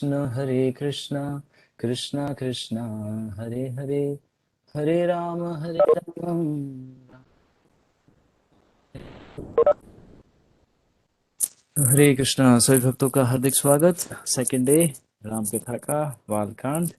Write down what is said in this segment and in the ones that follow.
हरे कृष्णा कृष्णा कृष्णा हरे हरे, हरे राम हरे कृष्णा। सभी भक्तों का हार्दिक स्वागत। सेकेंड डे राम कथा का बालकांड।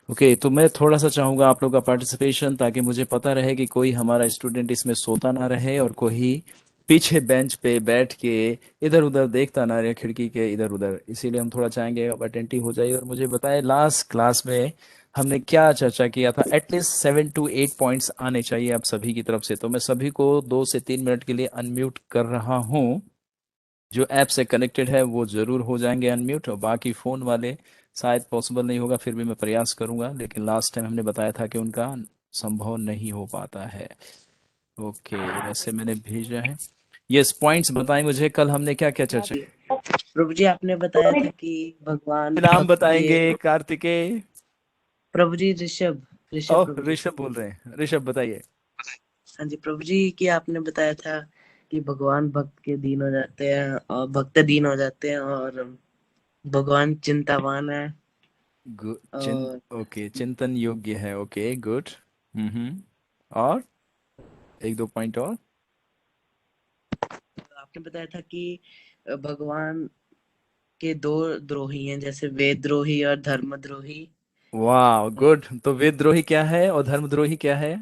ओके, तो मैं थोड़ा सा चाहूंगा आप लोगों का पार्टिसिपेशन, ताकि मुझे पता रहे कि कोई हमारा स्टूडेंट इसमें सोता ना रहे और कोई पीछे बेंच पे बैठ के इधर उधर देखता ना रहे, खिड़की के इधर उधर। इसीलिए हम थोड़ा चाहेंगे आप अटेंटिव हो जाइए और मुझे बताए लास्ट क्लास में हमने क्या चर्चा किया था। एटलीस्ट 7 to 8 पॉइंट्स आने चाहिए आप सभी की तरफ से। तो मैं सभी को 2 से 3 मिनट के लिए अनम्यूट कर रहा हूँ। जो ऐप से कनेक्टेड है वो जरूर हो जाएंगे अनम्यूट, और बाकी फोन वाले शायद पॉसिबल नहीं होगा, फिर भी मैं प्रयास करूंगा। लेकिन लास्ट टाइम हमने बताया था कि उनका संभव नहीं हो पाता है। ओके, वैसे मैंने भेजा है। यस, पॉइंट्स बताएं मुझे, कल हमने क्या क्या चर्चा। प्रभु जी आपने बताया था कि भगवान नाम भक्त के। बताएंगे कार्तिकेय। प्रभु जी ऋषभ ऋषभ ओह, प्रभु जी। ऋषभ बोल रहे हैं, ऋषभ बताइए। हाँ जी प्रभु जी की आपने बताया था कि भगवान भक्त के दीन हो जाते हैं और भक्त दीन हो जाते हैं और भगवान चिंतावान है। और ओके, चिंतन योग्य है। Okay, good. और एक दो पॉइंट और। आपने बताया था कि भगवान के दो द्रोही हैं, जैसे वेद द्रोही और धर्म द्रोही। वाह, गुड। तो वेदद्रोही क्या है और धर्मद्रोही क्या है,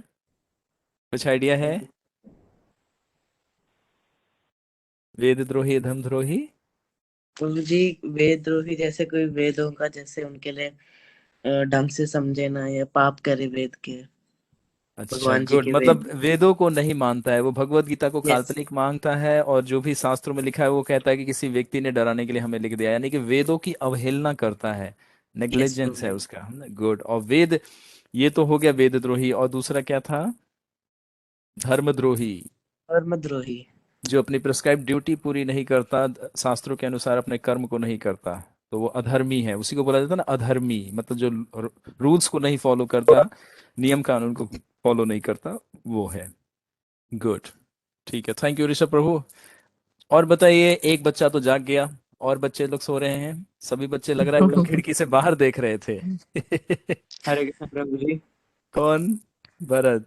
कुछ आइडिया है? वेदद्रोही धर्मद्रोही। प्रभु जी वेद द्रोही जैसे कोई वेदों का जैसे उनके लिए ढंग से समझे ना या पाप करे वेद के, अच्छा, भगवान जी गुड। के मतलब वेद। वेदों को नहीं मानता है वो, भगवत गीता को यस। काल्पनिक मानता है, और जो भी शास्त्रों में लिखा है वो कहता है कि किसी व्यक्ति ने डराने के लिए हमें लिख दिया, यानी कि वेदों की अवहेलना करता है। यस नेग्लिजेंस है प्रभु। उसका। गुड। और वेद, ये तो हो गया वेदद्रोही। और दूसरा क्या था? धर्मद्रोही। धर्मद्रोही। जो अपनी प्रिस्क्राइब ड्यूटी पूरी नहीं करता, शास्त्रों के अनुसार अपने कर्म को नहीं करता, तो वो अधर्मी है। उसी को बोला जाता है ना अधर्मी, मतलब जो रूल्स को नहीं फॉलो करता, नियम कानून को फॉलो नहीं करता, वो है। गुड। ठीक है, थैंक यू ऋषभ प्रभु। और बताइए, एक बच्चा तो जाग गया, और बच्चे लोग सो रहे हैं। सभी बच्चे लग रहा है वो खिड़की से बाहर देख रहे थे। हरे कृष्ण प्रभु जी। कौन? भरत।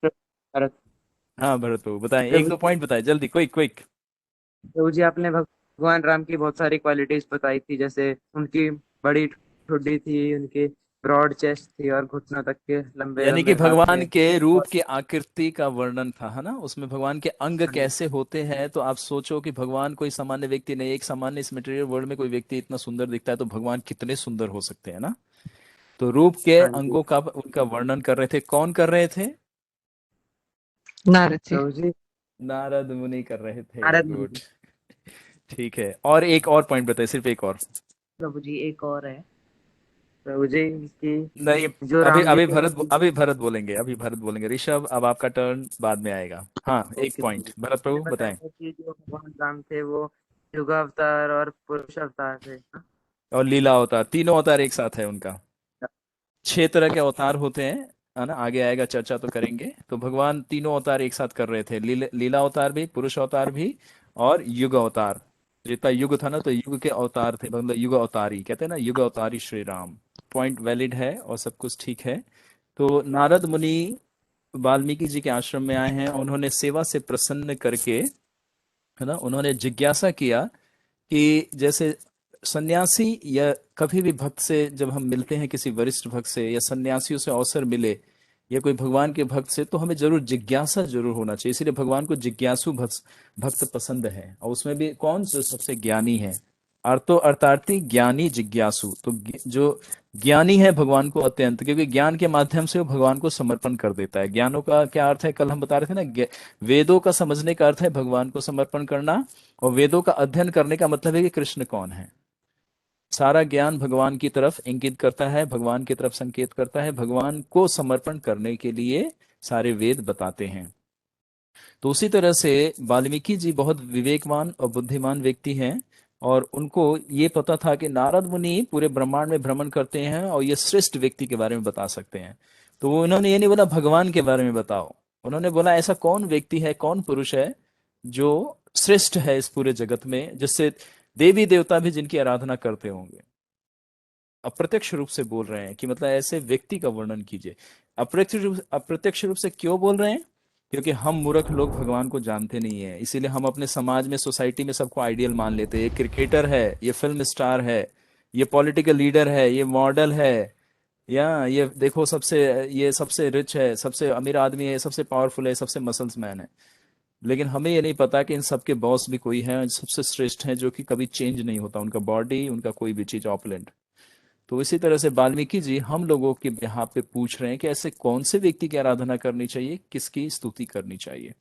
भरत। हाँ भरत प्रभु, बताएं, एक प्रभु दो पॉइंट बताएं जल्दी, क्विक क्विक। प्रभु जी आपने भगवान राम की बहुत सारी क्वालिटीज बताई थी, जैसे उनकी बड़ी ठुड्डी थी, उनकी ब्रॉड चेस्ट थी और घुटनों तक के लंबे यानी कि लंबे हाथ भगवान थे। के रूप और की आकृति का वर्णन था, है ना? उसमें भगवान के अंग हाँ जी। कैसे होते हैं, तो आप सोचो कि भगवान कोई सामान्य व्यक्ति नहीं। एक सामान्य इस मटेरियल वर्ल्ड में कोई व्यक्ति इतना सुंदर दिखता है, तो भगवान कितने सुंदर हो सकते हैं ना? तो रूप के हाँ जी अंगों का उनका वर्णन कर रहे थे। कौन कर रहे थे? नारद जी। प्रभु जी। नारद मुनि कर रहे थे। नारद मुनि गुड। जी। ठीक है, और एक और पॉइंट बताइए, सिर्फ एक और। प्रभु जी एक और है प्रभु जी की, नहीं, जो अभी राम जी अभी के। भरत बोलेंगे, अभी भरत बोलेंगे। ऋषभ, अब आपका टर्न बाद में आएगा। हाँ, एक ओके प्रभु पॉइंट जी। भरत प्रभु मैंने बताया बताएं। था कि जो भगवान राम थे वो युग अवतार और पुरुष अवतार थे। और लीला अवतार, तीनों अवतार एक साथ है उनका। 6 तरह के अवतार होते हैं, है ना? आगे आएगा, चर्चा तो करेंगे। तो भगवान तीनों अवतार एक साथ कर रहे थे, लीला अवतार भी, पुरुष अवतार भी, और युग अवतार। जितना युग था ना, तो युग के अवतार थे, मतलब युग अवतारी कहते हैं ना, युग अवतारी श्री राम। पॉइंट वैलिड है और सब कुछ ठीक है। तो नारद मुनि वाल्मीकि जी के आश्रम में आए हैं। उन्होंने सेवा से प्रसन्न करके, है ना, उन्होंने जिज्ञासा किया कि जैसे सन्यासी या कभी भी भक्त से जब हम मिलते हैं, किसी वरिष्ठ भक्त से या सन्यासियों से अवसर मिले, या कोई भगवान के भक्त से, तो हमें जरूर जिज्ञासा जरूर होना चाहिए। इसलिए भगवान को जिज्ञासु भक्त भक्त पसंद है। और उसमें भी कौन जो सबसे ज्ञानी है? अर्थो अर्थार्थी ज्ञानी जिज्ञासु। तो जो ज्ञानी है भगवान को अत्यंत, क्योंकि ज्ञान के माध्यम से वो भगवान को समर्पण कर देता है। ज्ञानों का क्या अर्थ है, कल हम बता रहे थे ना, वेदों का समझने का अर्थ है भगवान को समर्पण करना। और वेदों का अध्ययन करने का मतलब है कि कृष्ण कौन है। सारा ज्ञान भगवान की तरफ इंगित करता है, भगवान की तरफ संकेत करता है, भगवान को समर्पण करने के लिए सारे वेद बताते हैं। तो उसी तरह से वाल्मीकि जी बहुत विवेकवान और बुद्धिमान व्यक्ति हैं, और उनको ये पता था कि नारद मुनि पूरे ब्रह्मांड में भ्रमण करते हैं और ये श्रेष्ठ व्यक्ति के बारे में बता सकते हैं। तो वो उन्होंने ये नहीं बोला भगवान के बारे में बताओ, उन्होंने बोला ऐसा कौन व्यक्ति है, कौन पुरुष है जो श्रेष्ठ है इस पूरे जगत में, जिससे देवी देवता भी जिनकी आराधना करते होंगे। अप्रत्यक्ष रूप से बोल रहे हैं कि मतलब ऐसे व्यक्ति का वर्णन कीजिए। अप्रत्यक्ष रूप से क्यों बोल रहे हैं? क्योंकि हम मूर्ख लोग भगवान को जानते नहीं है, इसीलिए हम अपने समाज में, सोसाइटी में सबको आइडियल मान लेते हैं। ये क्रिकेटर है, ये फिल्म स्टार है, ये पॉलिटिकल लीडर है, ये मॉडल है, या ये देखो सबसे, ये सबसे रिच है, सबसे अमीर आदमी है, सबसे पावरफुल है, सबसे मसल्स मैन है। लेकिन हमें ये नहीं पता कि इन सबके बॉस भी कोई है, सबसे श्रेष्ठ हैं, जो कि कभी चेंज नहीं होता उनका बॉडी, उनका कोई भी चीज ऑपलेंट। तो इसी तरह से वाल्मीकि जी हम लोगों के यहाँ पे पूछ रहे हैं कि ऐसे कौन से व्यक्ति की आराधना करनी चाहिए, किसकी स्तुति करनी चाहिए।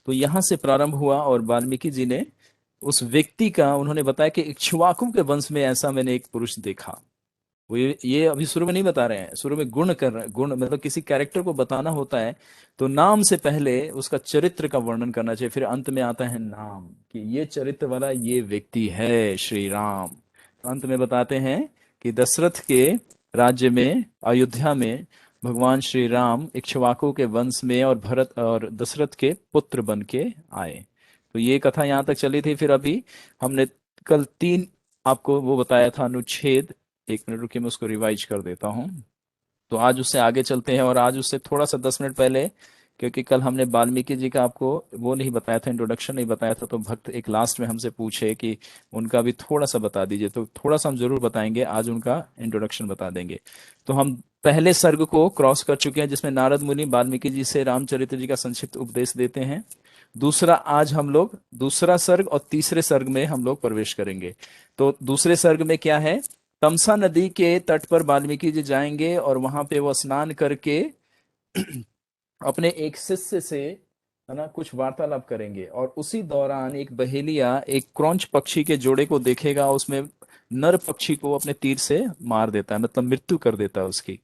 तो यहाँ से प्रारंभ हुआ, और वाल्मीकि जी ने उस व्यक्ति का, उन्होंने बताया कि इक्ष्वाकु के वंश में ऐसा मैंने एक पुरुष देखा। वो ये अभी शुरू में नहीं बता रहे हैं, शुरू में गुण कर रहे हैं। गुण मतलब किसी कैरेक्टर को बताना होता है तो नाम से पहले उसका चरित्र का वर्णन करना चाहिए, फिर अंत में आता है नाम, कि ये चरित्र वाला ये व्यक्ति है श्री राम। तो अंत में बताते हैं कि दशरथ के राज्य में, अयोध्या में, भगवान श्री राम इक्ष्वाकु के वंश में और भरत और दशरथ के पुत्र बन के आए। तो ये कथा यहाँ तक चली थी। फिर अभी हमने कल 3 आपको वो बताया था अनुच्छेद। 1 मिनट रुकिए, मैं उसको रिवाइज कर देता हूँ। तो आज उससे आगे चलते हैं, और आज उससे थोड़ा सा 10 मिनट पहले, क्योंकि कल हमने वाल्मीकि जी का आपको वो नहीं बताया था, इंट्रोडक्शन नहीं बताया था, तो भक्त एक लास्ट में हमसे पूछे कि उनका भी थोड़ा सा बता दीजिए, तो थोड़ा सा हम जरूर बताएंगे, आज उनका इंट्रोडक्शन बता देंगे। तो हम पहले सर्ग को क्रॉस कर चुके हैं, जिसमें नारद मुनि वाल्मीकि जी से रामचरित्र जी का संक्षिप्त उपदेश देते हैं। दूसरा, आज हम लोग दूसरा सर्ग और तीसरे सर्ग में हम लोग प्रवेश करेंगे। तो दूसरे सर्ग में क्या है? तमसा नदी के तट पर वाल्मीकि जी जाएंगे, और वहां पे वो स्नान करके अपने एक शिष्य से, है ना, कुछ वार्तालाप करेंगे, और उसी दौरान एक बहेलिया एक क्रौंच पक्षी के जोड़े को देखेगा, उसमें नर पक्षी को अपने तीर से मार देता है, मतलब मृत्यु कर देता है उसकी।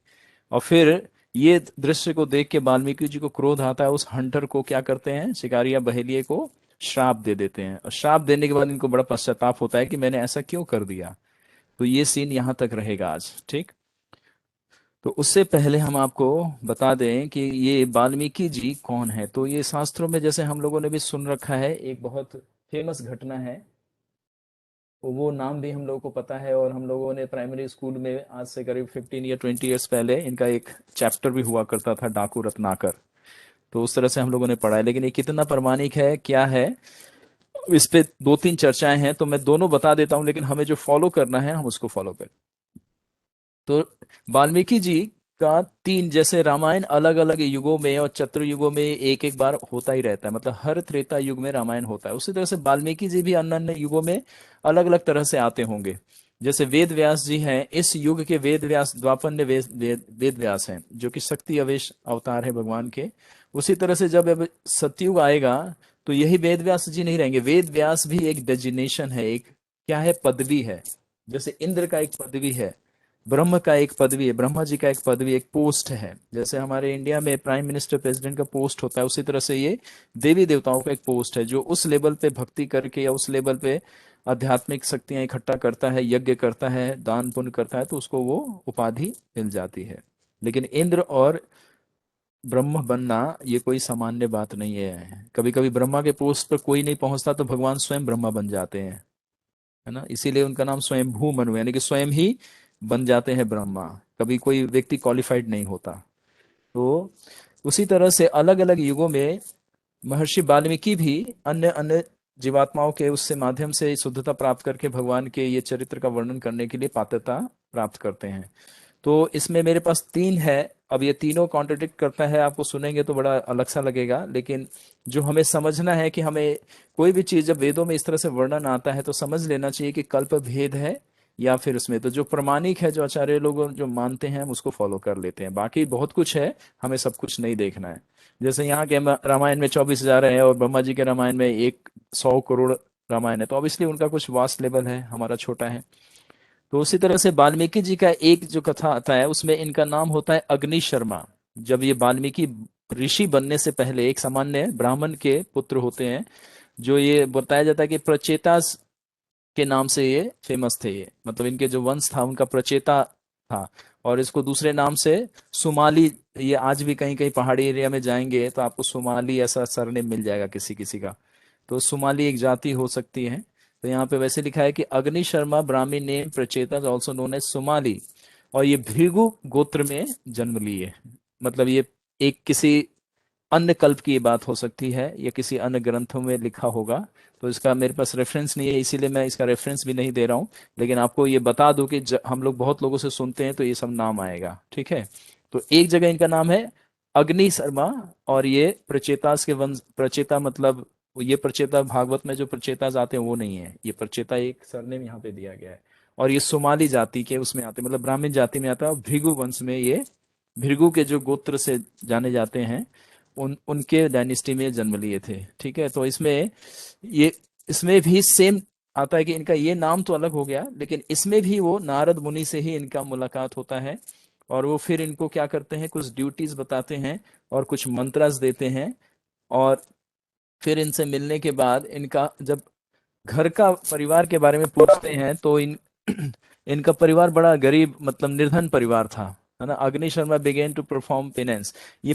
और फिर ये दृश्य को देख के वाल्मीकि जी को क्रोध आता है, उस हंटर को क्या करते हैं, शिकारी या बहेलिये को श्राप दे देते हैं, और श्राप देने के बाद इनको बड़ा पश्चाताप होता है कि मैंने ऐसा क्यों कर दिया। तो ये सीन यहाँ तक रहेगा आज, ठीक। तो उससे पहले हम आपको बता दें कि ये वाल्मीकि जी कौन है। तो ये शास्त्रों में, जैसे हम लोगों ने भी सुन रखा है, एक बहुत फेमस घटना है, तो वो नाम भी हम लोगों को पता है, और हम लोगों ने प्राइमरी स्कूल में आज से करीब 15 या 20 ईयर्स पहले इनका एक चैप्टर भी हुआ करता था, डाकू रत्नाकर। तो उस तरह से हम लोगों ने पढ़ा है, लेकिन ये कितना प्रमाणिक है, क्या है, इस पे 2-3 चर्चाएं हैं, तो मैं दोनों बता देता हूं, लेकिन हमें जो फॉलो करना है हम उसको फॉलो करें। तो वाल्मीकि जी का 3, जैसे रामायण अलग अलग युगों में और चतुर्युगों में एक एक बार होता ही रहता है, मतलब हर त्रेता युग में रामायण होता है, उसी तरह से वाल्मीकि जी भी अन्य अन्य युगों में अलग अलग तरह से आते होंगे। जैसे वेद व्यास जी हैं, इस युग के वेद व्यास द्वापन वेद व्यास हैं, जो कि शक्ति अवेश अवतार है भगवान के। उसी तरह से जब अब सतयुग आएगा, तो यही वेद व्यास जी नहीं रहेंगे। वेद व्यास भी एक डेजिग्नेशन है, एक क्या है, पदवी है। जैसे इंद्र का एक पदवी है, ब्रह्म का एक पदवी है, ब्रह्मा जी का एक पदवी, एक पोस्ट है। जैसे हमारे इंडिया में प्राइम मिनिस्टर, प्रेसिडेंट का पोस्ट होता है, उसी तरह से ये देवी देवताओं का एक पोस्ट है, जो उस लेवल पे भक्ति करके या उस लेवल पे आध्यात्मिक शक्तियां इकट्ठा करता है, यज्ञ करता है, दान पुण्य करता है, तो उसको वो उपाधि मिल जाती है। लेकिन इंद्र और ब्रह्म बनना ये कोई सामान्य बात नहीं है। कभी कभी ब्रह्मा के पोस्ट पर कोई नहीं पहुंचता, तो भगवान स्वयं ब्रह्मा बन जाते हैं, है ना। इसीलिए उनका नाम स्वयंभू मनु है, यानी कि स्वयं ही बन जाते हैं ब्रह्मा। कभी कोई व्यक्ति क्वालिफाइड नहीं होता। तो उसी तरह से अलग अलग युगों में महर्षि वाल्मीकि भी अन्य अन्य जीवात्माओं के उससे माध्यम से शुद्धता प्राप्त करके भगवान के ये चरित्र का वर्णन करने के लिए पात्रता प्राप्त करते हैं। तो इसमें मेरे पास 3 है। अब ये तीनों कॉन्ट्रडिक्ट करता है, आपको सुनेंगे तो बड़ा अलग सा लगेगा, लेकिन जो हमें समझना है कि हमें कोई भी चीज जब वेदों में इस तरह से वर्णन आता है, तो समझ लेना चाहिए कि कल्प भेद है, या फिर उसमें तो जो प्रमाणिक है, जो आचार्य लोग जो मानते हैं, हम उसको फॉलो कर लेते हैं। बाकी बहुत कुछ है, हमें सब कुछ नहीं देखना है। जैसे यहाँ के रामायण में 24,000 है, और ब्रह्मा जी के रामायण में 100 करोड़ रामायण है, तो ऑब्वियसली उनका कुछ वास्ट लेवल है, हमारा छोटा है। तो उसी तरह से वाल्मीकि जी का एक जो कथा आता है, उसमें इनका नाम होता है अग्नि शर्मा। जब ये वाल्मीकि ऋषि बनने से पहले एक सामान्य ब्राह्मण के पुत्र होते हैं, जो ये बताया जाता है कि प्रचेतास के नाम से ये फेमस थे। ये मतलब इनके जो वंश था उनका प्रचेता था। और इसको दूसरे नाम से सुमाली, ये आज भी कहीं कहीं पहाड़ी एरिया में जाएंगे तो आपको सुमाली ऐसा सरनेम मिल जाएगा किसी किसी का। तो सुमाली एक जाति हो सकती है। तो यहाँ पे वैसे लिखा है कि अग्नि शर्मा ब्राह्मी नेम प्रचेता ऑल्सो नोन एज सुमाली, और ये भृगु गोत्र में जन्म लिए। मतलब ये एक किसी अन्य कल्प की ये बात हो सकती है, या किसी अन्य ग्रंथों में लिखा होगा। तो इसका मेरे पास रेफरेंस नहीं है, इसीलिए मैं इसका रेफरेंस भी नहीं दे रहा हूँ। लेकिन आपको ये बता दूं कि हम लोग बहुत लोगों से सुनते हैं तो ये सब नाम आएगा, ठीक है। तो एक जगह इनका नाम है अग्नि शर्मा, और ये प्रचेतास के वंश, प्रचेता मतलब ये प्रचेता भागवत में जो प्रचेताज आते हैं वो नहीं है, ये प्रचेता एक सरनेम यहाँ पे दिया गया है। और ये सोमाली जाति के उसमें आते हैं, मतलब ब्राह्मण जाति में आता है, और भृगु वंश में ये, भृगु के जो गोत्र से जाने जाते हैं, उनके डायनेस्टी में जन्म लिए थे, ठीक है। तो इसमें ये, इसमें भी सेम आता है कि इनका ये नाम तो अलग हो गया, लेकिन इसमें भी वो नारद मुनि से ही इनका मुलाकात होता है। और वो फिर इनको क्या करते हैं, कुछ ड्यूटीज बताते हैं और कुछ मंत्रास देते हैं। और फिर इनसे मिलने के बाद इनका जब घर का परिवार के बारे में पूछते हैं तो इनका परिवार बड़ा गरीब, मतलब निर्धन परिवार था, है ना। Agni Sharma began to perform penance, ये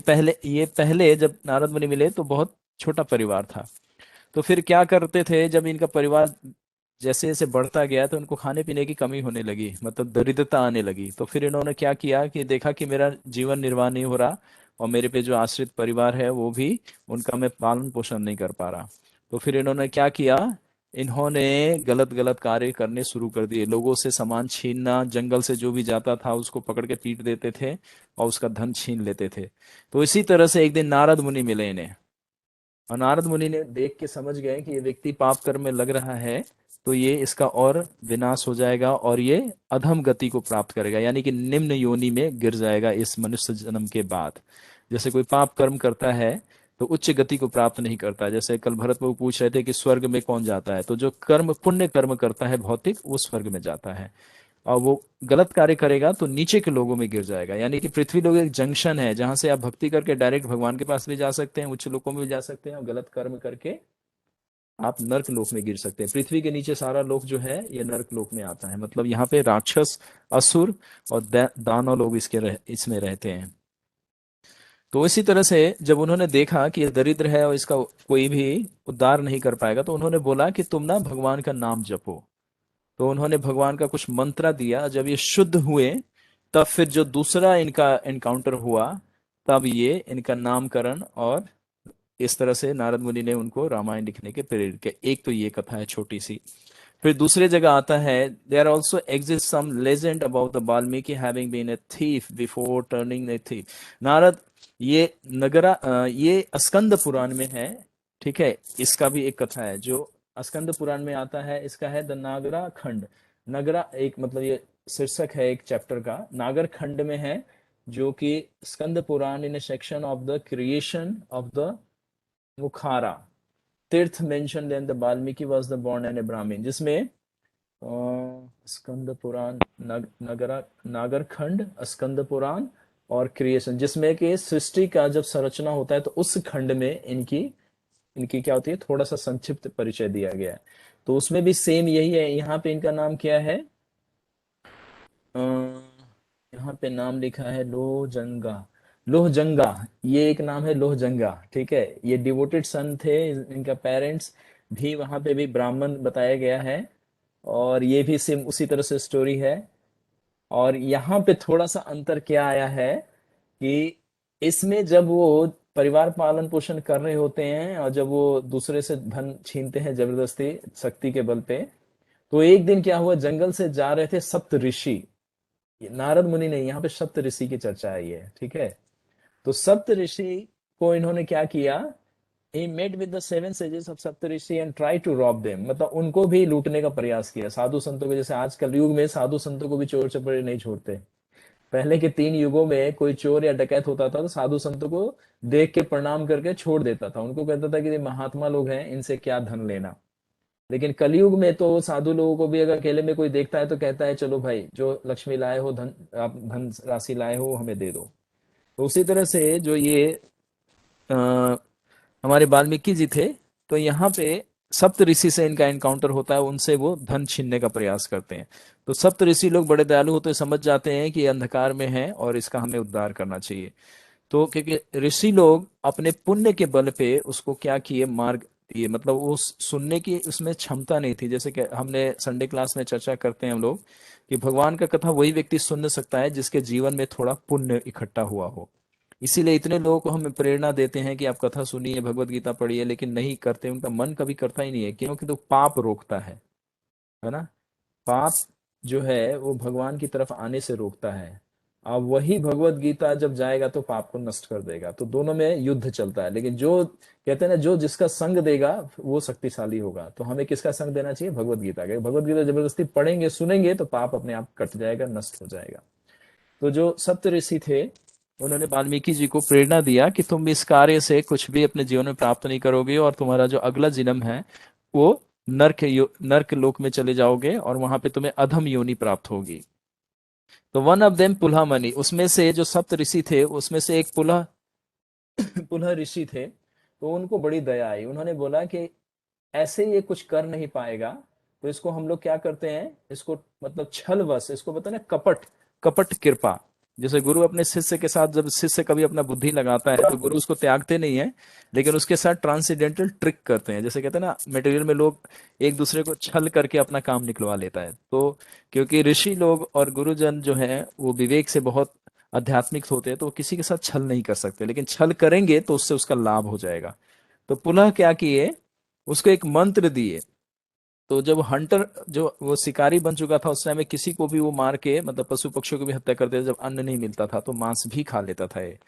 पहले जब नारद मुनि मिले तो बहुत छोटा परिवार था। तो फिर क्या करते थे, जब इनका परिवार जैसे जैसे बढ़ता गया तो उनको खाने पीने की कमी होने लगी, मतलब दरिद्रता आने लगी। तो फिर इन्होंने क्या किया कि देखा कि मेरा जीवन निर्वाह नहीं हो रहा, और मेरे पे जो आश्रित परिवार है वो भी, उनका मैं पालन पोषण नहीं कर पा रहा। तो फिर इन्होंने क्या किया, इन्होंने गलत गलत कार्य करने शुरू कर दिए, लोगों से सामान छीनना, जंगल से जो भी जाता था उसको पकड़ के पीट देते थे और उसका धन छीन लेते थे। तो इसी तरह से एक दिन नारद मुनि मिले इन्हें, और नारद मुनि ने देख के समझ गए कि ये व्यक्ति पाप कर्म में लग रहा है, तो ये इसका और विनाश हो जाएगा और ये अधम गति को प्राप्त करेगा, यानी कि निम्न योनि में गिर जाएगा इस मनुष्य जन्म के बाद। जैसे कोई पाप कर्म करता है तो उच्च गति को प्राप्त नहीं करता। जैसे कल भरत बाबू पूछ रहे थे कि स्वर्ग में कौन जाता है, तो जो कर्म पुण्य कर्म करता है भौतिक, वो स्वर्ग में जाता है। और वो गलत कार्य करेगा तो नीचे के लोगों में गिर जाएगा। यानी कि पृथ्वी लोग एक जंक्शन है जहां से आप भक्ति करके डायरेक्ट भगवान के पास भी जा सकते हैं, उच्च लोकों में भी जा सकते हैं, और गलत कर्म करके आप नर्क लोक में गिर सकते हैं। पृथ्वी के नीचे सारा लोक जो है ये नर्क लोक में आता है। मतलब यहाँ पे राक्षस, असुर और दानव लोग इसमें रहते हैं। तो इसी तरह से जब उन्होंने देखा कि ये दरिद्र है और इसका कोई भी उद्धार नहीं कर पाएगा, तो उन्होंने बोला कि तुम ना भगवान का नाम जपो। तो उन्होंने भगवान का कुछ मंत्र दिया। जब ये शुद्ध हुए तब फिर जो दूसरा इनका एनकाउंटर हुआ, तब ये इनका नामकरण, और इस तरह से नारद मुनि ने उनको रामायण लिखने के प्रेरित किया। एक तो ये कथा है छोटी सी। फिर दूसरे जगह आता है, there also exist some legend about the Valmiki having been a thief before turning a thief. Narad, ये ये स्कंद पुराण में है, ठीक है। इसका भी एक कथा है जो स्कंद पुराण में आता है, इसका है द नागरा खंड। नगरा एक, मतलब ये शीर्षक है एक चैप्टर का, नागर खंड में है, जो कि Skanda Purana in section of the creation of the Mukhara Tirtha mention then the Valmiki was the born and a Brahmin, जिसमें स्कंद पुराण, नगरा, नागर खंड, स्कंद पुराण और क्रिएशन, जिसमें कि सृष्टि का जब संरचना होता है तो उस खंड में इनकी इनकी क्या होती है, थोड़ा सा संक्षिप्त परिचय दिया गया है। तो उसमें भी सेम यही है। यहाँ पे इनका नाम क्या है, अ, यहाँ पे नाम लिखा है लोहजंगा। लोहजंगा, ये एक नाम है लोहजंगा, ठीक है। ये डिवोटेड सन थे, इनका पेरेंट्स भी वहां पे भी ब्राह्मण बताया गया है। और ये भी सेम उसी तरह से स्टोरी है। और यहाँ पे थोड़ा सा अंतर क्या आया है कि इसमें जब वो परिवार पालन पोषण कर रहे होते हैं और जब वो दूसरे से धन छीनते हैं जबरदस्ती शक्ति के बल पे, तो एक दिन क्या हुआ, जंगल से जा रहे थे सप्त ऋषि, नारद मुनि नहीं, यहाँ पे सप्त ऋषि की चर्चा आई है, ठीक है। तो सप्त ऋषि को इन्होंने क्या किया, he met with the seven sages of Saptarishi and tried to rob them, मतलब उनको भी लूटने का प्रयास किया। साधु संतों को, जैसे आजकल युग में साधु संतों को भी चोर चपड़े नहीं छोड़ते। पहले के 3 युगों में कोई चोर या डकैत होता था तो साधु संतों को देख के प्रणाम करके छोड़ देता था, उनको कहता था कि ये महात्मा लोग हैं, इनसे क्या धन लेना। लेकिन कलयुग में तो साधु लोगों को भी अगर अकेले में कोई देखता है तो कहता है चलो भाई, जो लक्ष्मी लाए हो, धन आप धन राशि लाए हो, हमें दे दो। तो उसी तरह से जो ये हमारे वाल्मीकि जी थे, तो यहाँ पे सप्त ऋषि से इनका एनकाउंटर होता है, उनसे वो धन छीनने का प्रयास करते हैं। तो सप्त ऋषि लोग बड़े दयालु होते हैं, समझ जाते हैं कि ये अंधकार में है और इसका हमें उद्धार करना चाहिए। तो क्योंकि ऋषि लोग अपने पुण्य के बल पे उसको क्या किए, मार्ग दिए, मतलब वो सुनने की उसमें क्षमता नहीं थी। जैसे कि हमने संडे क्लास में चर्चा करते हैं हम लोग कि भगवान का कथा वही व्यक्ति सुन सकता है जिसके जीवन में थोड़ा पुण्य इकट्ठा हुआ हो। इसीलिए इतने लोगों को हम प्रेरणा देते हैं कि आप कथा सुनिए, भगवत गीता पढ़िए, लेकिन नहीं करते, उनका मन कभी करता ही नहीं है, क्योंकि तो पाप रोकता है ना। पाप जो है वो भगवान की तरफ आने से रोकता है। अब वही भगवत गीता जब जाएगा तो पाप को नष्ट कर देगा। तो दोनों में युद्ध चलता है, लेकिन जो कहते हैं ना, जो जिसका संग देगा वो शक्तिशाली होगा। तो हमें किसका संग देना चाहिए? भगवत गीता का। भगवत गीता जबरदस्ती पढ़ेंगे सुनेंगे तो पाप अपने आप कट जाएगा, नष्ट हो जाएगा। तो जो सप्त ऋषि थे उन्होंने वाल्मीकि जी को प्रेरणा दिया कि तुम इस कार्य से कुछ भी अपने जीवन में प्राप्त नहीं करोगे, और तुम्हारा जो अगला जन्म है वो नर्क लोक में चले जाओगे, और वहां पे तुम्हें अधम योनि प्राप्त होगी। तो वन ऑफ देम पुल्हा मणि, उसमें से जो सप्त ऋषि थे उसमें से एक पुल्हा पुल्हा ऋषि थे। तो उनको बड़ी दया आई, उन्होंने बोला कि ऐसे ये कुछ कर नहीं पाएगा, तो इसको हम लोग क्या करते हैं, इसको मतलब छल वश, इसको बताते हैं ना कपट, कपट कृपा। जैसे गुरु अपने शिष्य के साथ, जब शिष्य कभी अपना बुद्धि लगाता है तो गुरु उसको त्यागते नहीं है, लेकिन उसके साथ ट्रांसीडेंटल ट्रिक करते हैं। जैसे कहते हैं ना, मटेरियल में लोग एक दूसरे को छल करके अपना काम निकलवा लेता है। तो क्योंकि ऋषि लोग और गुरुजन जो है वो विवेक से बहुत आध्यात्मिक होते हैं, तो वो किसी के साथ छल नहीं कर सकते, लेकिन छल करेंगे तो उससे उसका लाभ हो जाएगा। तो पुनः क्या किए, उसको एक मंत्र दिए। तो जब हंटर, जो वो शिकारी बन चुका था उस समय, किसी को भी वो मार के, मतलब पशु पक्षियों की भी हत्या कर देता, जब अन्न नहीं मिलता था तो मांस भी खा लेता था ये।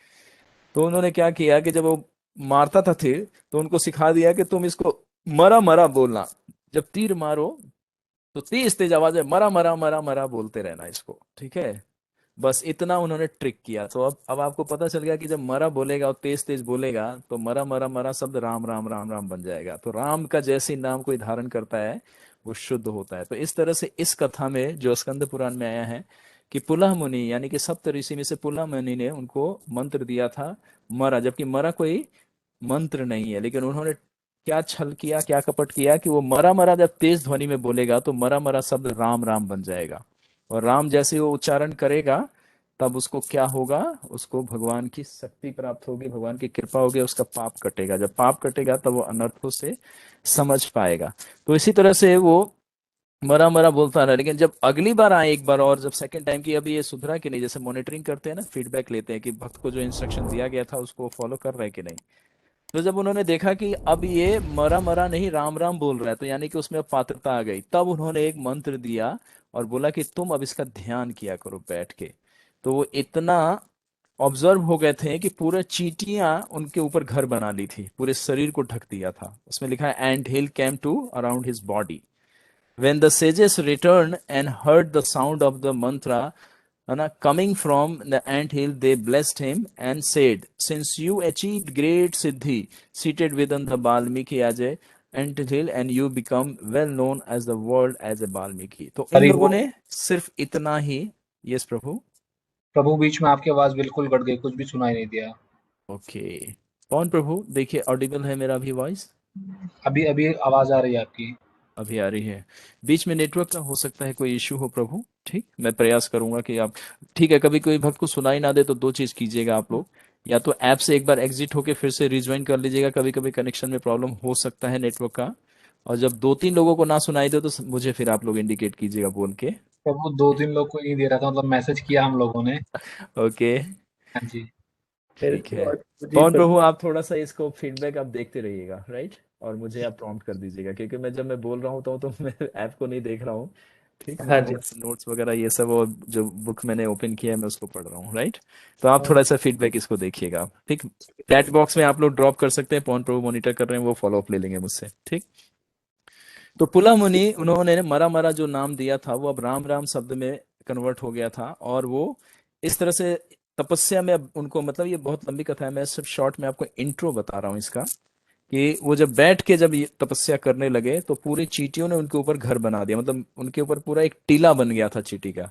तो उन्होंने क्या किया कि जब वो मारता था तीर, तो उनको सिखा दिया कि तुम इसको मरा मरा बोलना। जब तीर मारो तो तेज तेज आवाज है, मरा मरा मरा मरा बोलते रहना इसको, ठीक है। बस इतना उन्होंने ट्रिक किया। तो अब आपको पता चल गया कि जब मरा बोलेगा और तेज तेज बोलेगा तो मरा मरा मरा शब्द राम राम राम राम बन जाएगा। तो राम का जैसे ही नाम कोई धारण करता है वो शुद्ध होता है। तो इस तरह से इस कथा में जो स्कंद पुराण में आया है कि पुलह मुनि, यानी कि सप्त ऋषि में से पुलह मुनि ने उनको मंत्र दिया था मरा, जबकि मरा कोई मंत्र नहीं है। लेकिन उन्होंने क्या छल किया, क्या कपट किया कि वो मरा मरा जब तेज ध्वनि में बोलेगा तो मरा मरा शब्द राम राम बन जाएगा। और राम जैसे वो उच्चारण करेगा तब उसको क्या होगा, उसको भगवान की शक्ति प्राप्त होगी, भगवान की कृपा होगी, उसका पाप कटेगा। जब पाप कटेगा तब वो अनर्थों से समझ पाएगा। तो इसी तरह से वो मरा मरा बोलता रहा। लेकिन जब अगली बार आए एक बार, और जब सेकंड टाइम की, अभी ये सुधरा कि नहीं, जैसे मॉनिटरिंग करते हैं ना, फीडबैक लेते हैं कि भक्त को जो इंस्ट्रक्शन दिया गया था उसको फॉलो कर रहा है कि नहीं। तो जब उन्होंने देखा कि अब ये मरा मरा नहीं राम राम बोल रहा है, तो यानी कि उसमें अब पात्रता आ गई, तब उन्होंने एक मंत्र दिया और बोला कि तुम अब इसका ध्यान किया करो बैठ के। तो वो इतना ऑब्जर्व हो गए थे कि पूरे चींटियां उनके ऊपर घर बना ली थी, पूरे शरीर को ढक दिया था। उसमें लिखा है anthill came to around his body. When the sages returned and heard the sound of the mantra coming from the ant hill, they blessed him and said, since you achieved great siddhi seated within the Balmiki as a ant hill, and you become well known as the world as a Balmiki। तो इन हरि लोगों बोल। ने सिर्फ इतना ही। Yes प्रभु। प्रभु बीच में आपकी आवाज बिल्कुल कट गई, कुछ भी सुनाई नहीं दिया। ओके। कौन प्रभु? देखिए ऑडिबल है मेरा भी वॉइस। अभी अभी आवाज आ रही है आपकी। अभी आ रही है। बीच में नेटवर्क का हो सकता है कोई इश्यू हो प्रभु। ठीक, मैं प्रयास करूंगा कि आप, ठीक है, कभी कोई भक्त को सुनाई ना दे तो दो चीज कीजिएगा आप लोग, या तो ऐप से एक बार एग्जिट होके फिर से रिज्वाइन कर लीजिएगा, कभी कभी कनेक्शन में प्रॉब्लम हो सकता है नेटवर्क का। और जब दो तीन लोगों को ना सुनाई दे तो मुझे फिर आप लोग इंडिकेट कीजिएगा बोल के। प्रभु दो तीन लोग को नहीं दे रहा था, मतलब मैसेज किया हम लोगों ने। ओके, हाँ जी। फिर ठीक है। जी पवन प्रभु प्रभु। आप थोड़ा सा इसको फीडबैक आप देखते रहिएगा, राइट, और मुझे आप प्रॉम्प्ट कर दीजिएगा, क्योंकि मैं जब मैं बोल रहा हूँ तो मैं ऐप को नहीं देख रहा हूँ। ठीक, मैं हाँ जी। नोट्स नोट्स वगैरह ये सब, और जो बुक मैंने ओपन किया है मैं उसको पढ़ रहा हूँ, राइट। तो आप थोड़ा सा फीडबैक इसको देखिएगा, ठीक। चैट बॉक्स में आप लोग ड्रॉप कर सकते हैं, पवन प्रभु मॉनिटर कर रहे हैं, वो फॉलो अप ले लेंगे मुझसे, ठीक। तो पुला मुनि उन्होंने मरा मरा जो नाम दिया था वो अब राम राम शब्द में कन्वर्ट हो गया था। और वो इस तरह से तपस्या में, अब उनको, मतलब ये बहुत लंबी कथा है, मैं सिर्फ शॉर्ट में आपको इंट्रो बता रहा हूँ इसका, कि वो जब बैठ के जब ये तपस्या करने लगे तो पूरी चींटियों ने उनके ऊपर घर बना दिया, मतलब उनके ऊपर पूरा एक टीला बन गया था चींटी का।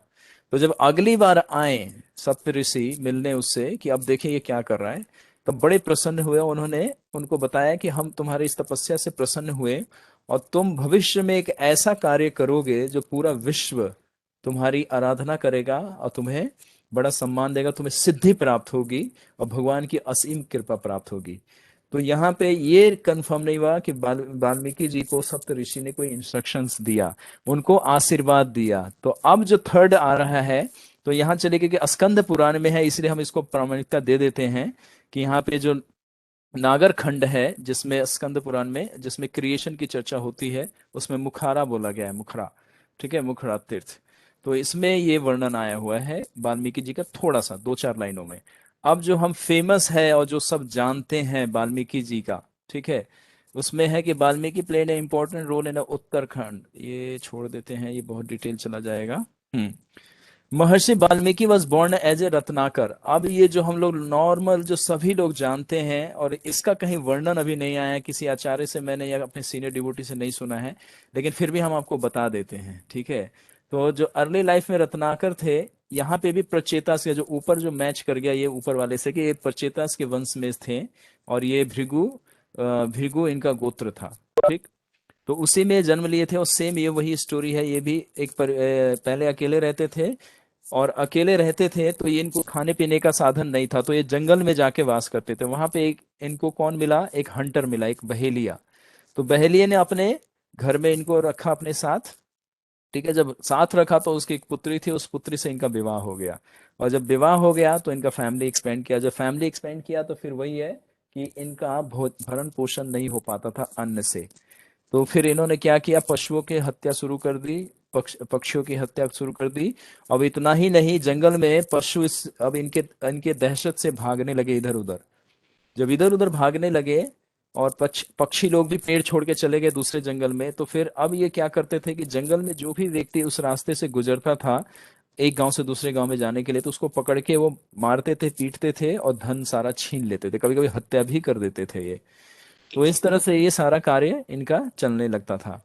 तो जब अगली बार आए सप्त ऋषि मिलने उससे कि अब देखिए ये क्या कर रहा है, तब बड़े प्रसन्न हुए। उन्होंने उनको बताया कि हम तुम्हारी इस तपस्या से प्रसन्न हुए, और तुम भविष्य में एक ऐसा कार्य करोगे जो पूरा विश्व तुम्हारी आराधना करेगा और तुम्हें बड़ा सम्मान देगा, तुम्हें सिद्धि प्राप्त होगी और भगवान की असीम कृपा प्राप्त होगी। तो यहाँ पे ये कंफर्म नहीं हुआ कि वाल्मीकि जी को सप्त ऋषि ने कोई इंस्ट्रक्शंस दिया, उनको आशीर्वाद दिया। तो अब जो थर्ड आ रहा है, तो यहाँ चले गए कि स्कंद पुराण में है, इसलिए हम इसको प्रामाणिकता दे देते हैं कि यहाँ पे जो नागर खंड है, जिसमें स्कंद पुराण में जिसमें क्रिएशन की चर्चा होती है, उसमें मुखारा बोला गया है, मुखरा, ठीक है, मुखरा तीर्थ। तो इसमें ये वर्णन आया हुआ है वाल्मीकि जी का, थोड़ा सा 2-4 लाइनों में। अब जो हम फेमस है और जो सब जानते हैं वाल्मीकि जी का, ठीक है, उसमें है कि Valmiki played a important role in Uttarakhand. ये छोड़ देते हैं, ये बहुत डिटेल चला जाएगा। Maharshi Valmiki was born as a Ratnakar. अब ये जो हम लोग नॉर्मल जो सभी लोग जानते हैं, और इसका कहीं वर्णन अभी नहीं आया है किसी आचार्य से, मैंने या अपने सीनियर डिवोटी से नहीं सुना है, लेकिन फिर भी हम आपको बता देते हैं, ठीक है। तो जो अर्ली लाइफ में रत्नाकर थे, यहाँ पे भी प्रचेतास के जो ऊपर जो मैच कर गया ये ऊपर वाले से, कि ये प्रचेतास के वंश में थे, और ये भृगु इनका गोत्र था, ठीक। तो उसी में जन्म लिए थे, और सेम ये वही स्टोरी है। ये भी पहले अकेले रहते थे, और अकेले रहते थे तो ये इनको खाने पीने का साधन नहीं था, तो ये जंगल में जाके वास करते थे। वहां पे एक इनको कौन मिला, एक हंटर मिला, एक बहेलिया। तो बहेलिया ने अपने घर में इनको रखा अपने साथ, ठीक है। जब साथ रखा तो उसकी एक पुत्री थी, उस पुत्री से इनका विवाह हो गया, और जब विवाह हो गया तो इनका फैमिली एक्सपेंड किया। जब फैमिली एक्सपेंड किया तो फिर वही है कि इनका भरण पोषण नहीं हो पाता था अन्न से। तो फिर इन्होंने क्या किया, पशुओं की हत्या शुरू कर दी, पक्षियों की हत्या शुरू कर दी। अब इतना ही नहीं, जंगल में पशु अब इनके इनके दहशत से भागने लगे इधर उधर। जब इधर उधर भागने लगे, और पक्षी लोग भी पेड़ छोड़ के चले गए दूसरे जंगल में, तो फिर अब ये क्या करते थे कि जंगल में जो भी व्यक्ति उस रास्ते से गुजरता था एक गांव से दूसरे गांव में जाने के लिए, तो उसको पकड़ के वो मारते थे, पीटते थे, और धन सारा छीन लेते थे, कभी कभी हत्या भी कर देते थे ये। तो इस तरह से ये सारा कार्य इनका चलने लगता था।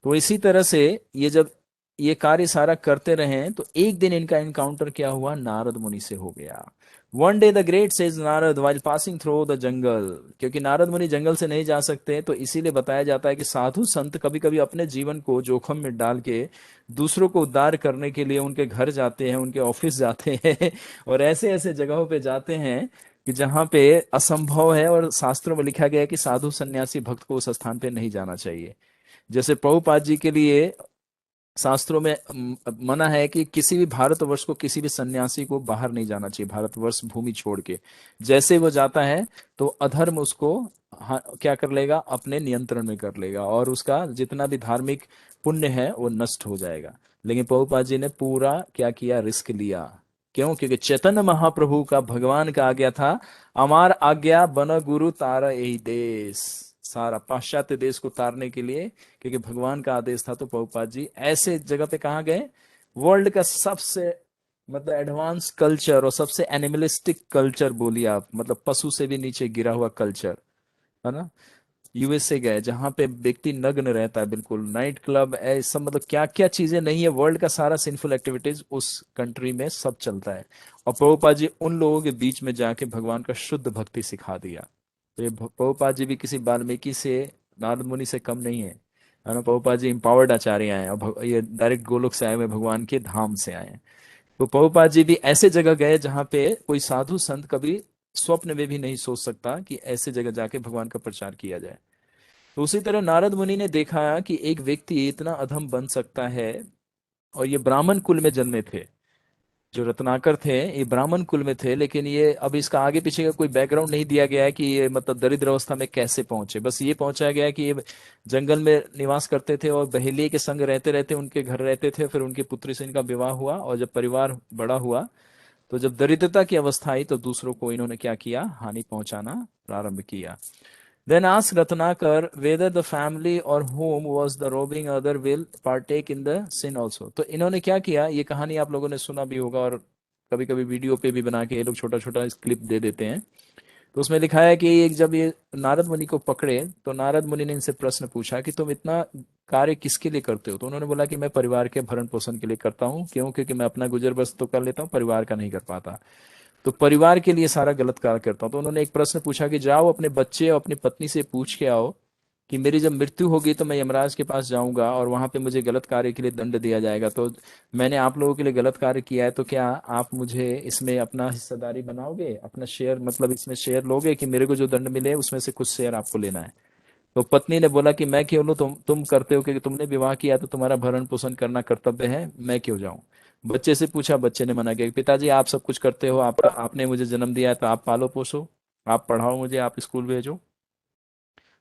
तो इसी तरह से ये जब ये कार्य सारा करते रहे, तो एक दिन इनका एनकाउंटर क्या हुआ, नारद मुनि से हो गया। One day the great sage Narad while passing through the jungle. क्योंकि नारद मुनि जंगल से नहीं जा सकते, तो इसीलिए बताया जाता है कि साधु संत कभी कभी अपने जीवन को जोखिम में डाल के दूसरों को उद्धार करने के लिए उनके घर जाते हैं, उनके ऑफिस जाते हैं और ऐसे ऐसे जगहों पे जाते हैं कि जहाँ पे असंभव है, और शास्त्रों में लिखा गया है कि साधु सन्यासी भक्त को उस स्थान पे नहीं जाना चाहिए। जैसे प्रभुपाद जी के लिए शास्त्रों में मना है कि किसी भी भारतवर्ष को, किसी भी सन्यासी को बाहर नहीं जाना चाहिए, भारतवर्ष भूमि छोड़ के। जैसे वो जाता है तो अधर्म उसको क्या कर लेगा, अपने नियंत्रण में कर लेगा, और उसका जितना भी धार्मिक पुण्य है वो नष्ट हो जाएगा। लेकिन प्रभुपाद जी ने पूरा क्या किया, रिस्क लिया। क्यों? क्योंकि चैतन्य महाप्रभु का, भगवान का आज्ञा था, अमार आज्ञा बन गुरु तारा यही देश। सारा पाश्चात्य देश को तारने के लिए, क्योंकि भगवान का आदेश था। तो प्रभुपाद जी ऐसे जगह पे कहाँ गए, वर्ल्ड का सबसे मतलब एडवांस कल्चर और सबसे एनिमलिस्टिक कल्चर बोलिए आप, मतलब पशु से भी नीचे गिरा हुआ कल्चर, है ना। यूएसए गए, जहां पे व्यक्ति नग्न रहता है बिल्कुल, नाइट क्लब ऐसा, मतलब क्या क्या चीजें नहीं है, वर्ल्ड का सारा सिंफुल एक्टिविटीज उस कंट्री में सब चलता है। और प्रभुपाद जी उन लोगों के बीच में जाके भगवान का शुद्ध भक्ति सिखा दिया। तो ये प्रभुपाद जी भी किसी वाल्मीकि से, नारद मुनि से कम नहीं है ना। प्रभुपाद जी इम्पावर्ड आचार्य आए हैं, और ये डायरेक्ट गोलोक से आए हुए, भगवान के धाम से आए हैं। तो प्रभुपाद जी भी ऐसे जगह गए जहां पे कोई साधु संत कभी स्वप्न में भी नहीं सोच सकता कि ऐसे जगह जाके भगवान का प्रचार किया जाए। तो उसी तरह नारद मुनि ने देखा कि एक व्यक्ति इतना अधम बन सकता है, और ये ब्राह्मण कुल में जन्मे थे। जो रत्नाकर थे ये ब्राह्मण कुल में थे, लेकिन ये अब इसका आगे पीछे का कोई बैकग्राउंड नहीं दिया गया है कि ये मतलब दरिद्र अवस्था में कैसे पहुंचे। बस ये पहुंचाया गया है कि ये जंगल में निवास करते थे, और बहेलिये के संग रहते रहते उनके घर रहते थे। फिर उनकी पुत्री से इनका विवाह हुआ, और जब परिवार बड़ा हुआ, तो जब दरिद्रता की अवस्था आई, तो दूसरों को इन्होंने क्या किया, हानि पहुंचाना प्रारंभ किया। Then ask Ratnakar whether the family or whom was the robbing other will partake in the sin also। तो इन्होंने क्या किया, ये कहानी आप लोगों ने सुना भी होगा, और कभी कभी वीडियो पे भी बना के ये लोग छोटा छोटा क्लिप दे देते हैं। तो उसमें लिखा है कि एक जब ये नारद मुनि को पकड़े, तो नारद मुनि ने इनसे प्रश्न पूछा कि तुम इतना कार्य किसके लिए करते हो। तो उन्होंने बोला कि मैं परिवार के भरण पोषण के लिए करता हूँ। क्यों? क्योंकि मैं अपना गुजर बस तो कर लेता हूँ, परिवार का नहीं कर पाता, तो परिवार के लिए सारा गलत कार्य करता हूँ। तो उन्होंने एक प्रश्न पूछा कि जाओ अपने बच्चे और अपनी पत्नी से पूछ के आओ कि मेरी जब मृत्यु होगी तो मैं यमराज के पास जाऊंगा और वहां पे मुझे गलत कार्य के लिए दंड दिया जाएगा। तो मैंने आप लोगों के लिए गलत कार्य किया है, तो क्या आप मुझे इसमें अपना हिस्सेदारी बनाओगे, अपना शेयर, मतलब इसमें शेयर लोगे कि मेरे को जो दंड मिले उसमें से कुछ शेयर आपको लेना है? तो पत्नी ने बोला कि मैं क्यों लूं, तुम करते हो, क्योंकि तुमने विवाह किया तो तुम्हारा भरण पोषण करना कर्तव्य है, मैं क्यों जाऊं। बच्चे से पूछा, बच्चे ने मना किया कि पिताजी आप सब कुछ करते हो, आपने मुझे जन्म दिया है तो आप पालो पोसो, आप पढ़ाओ मुझे, आप स्कूल भेजो।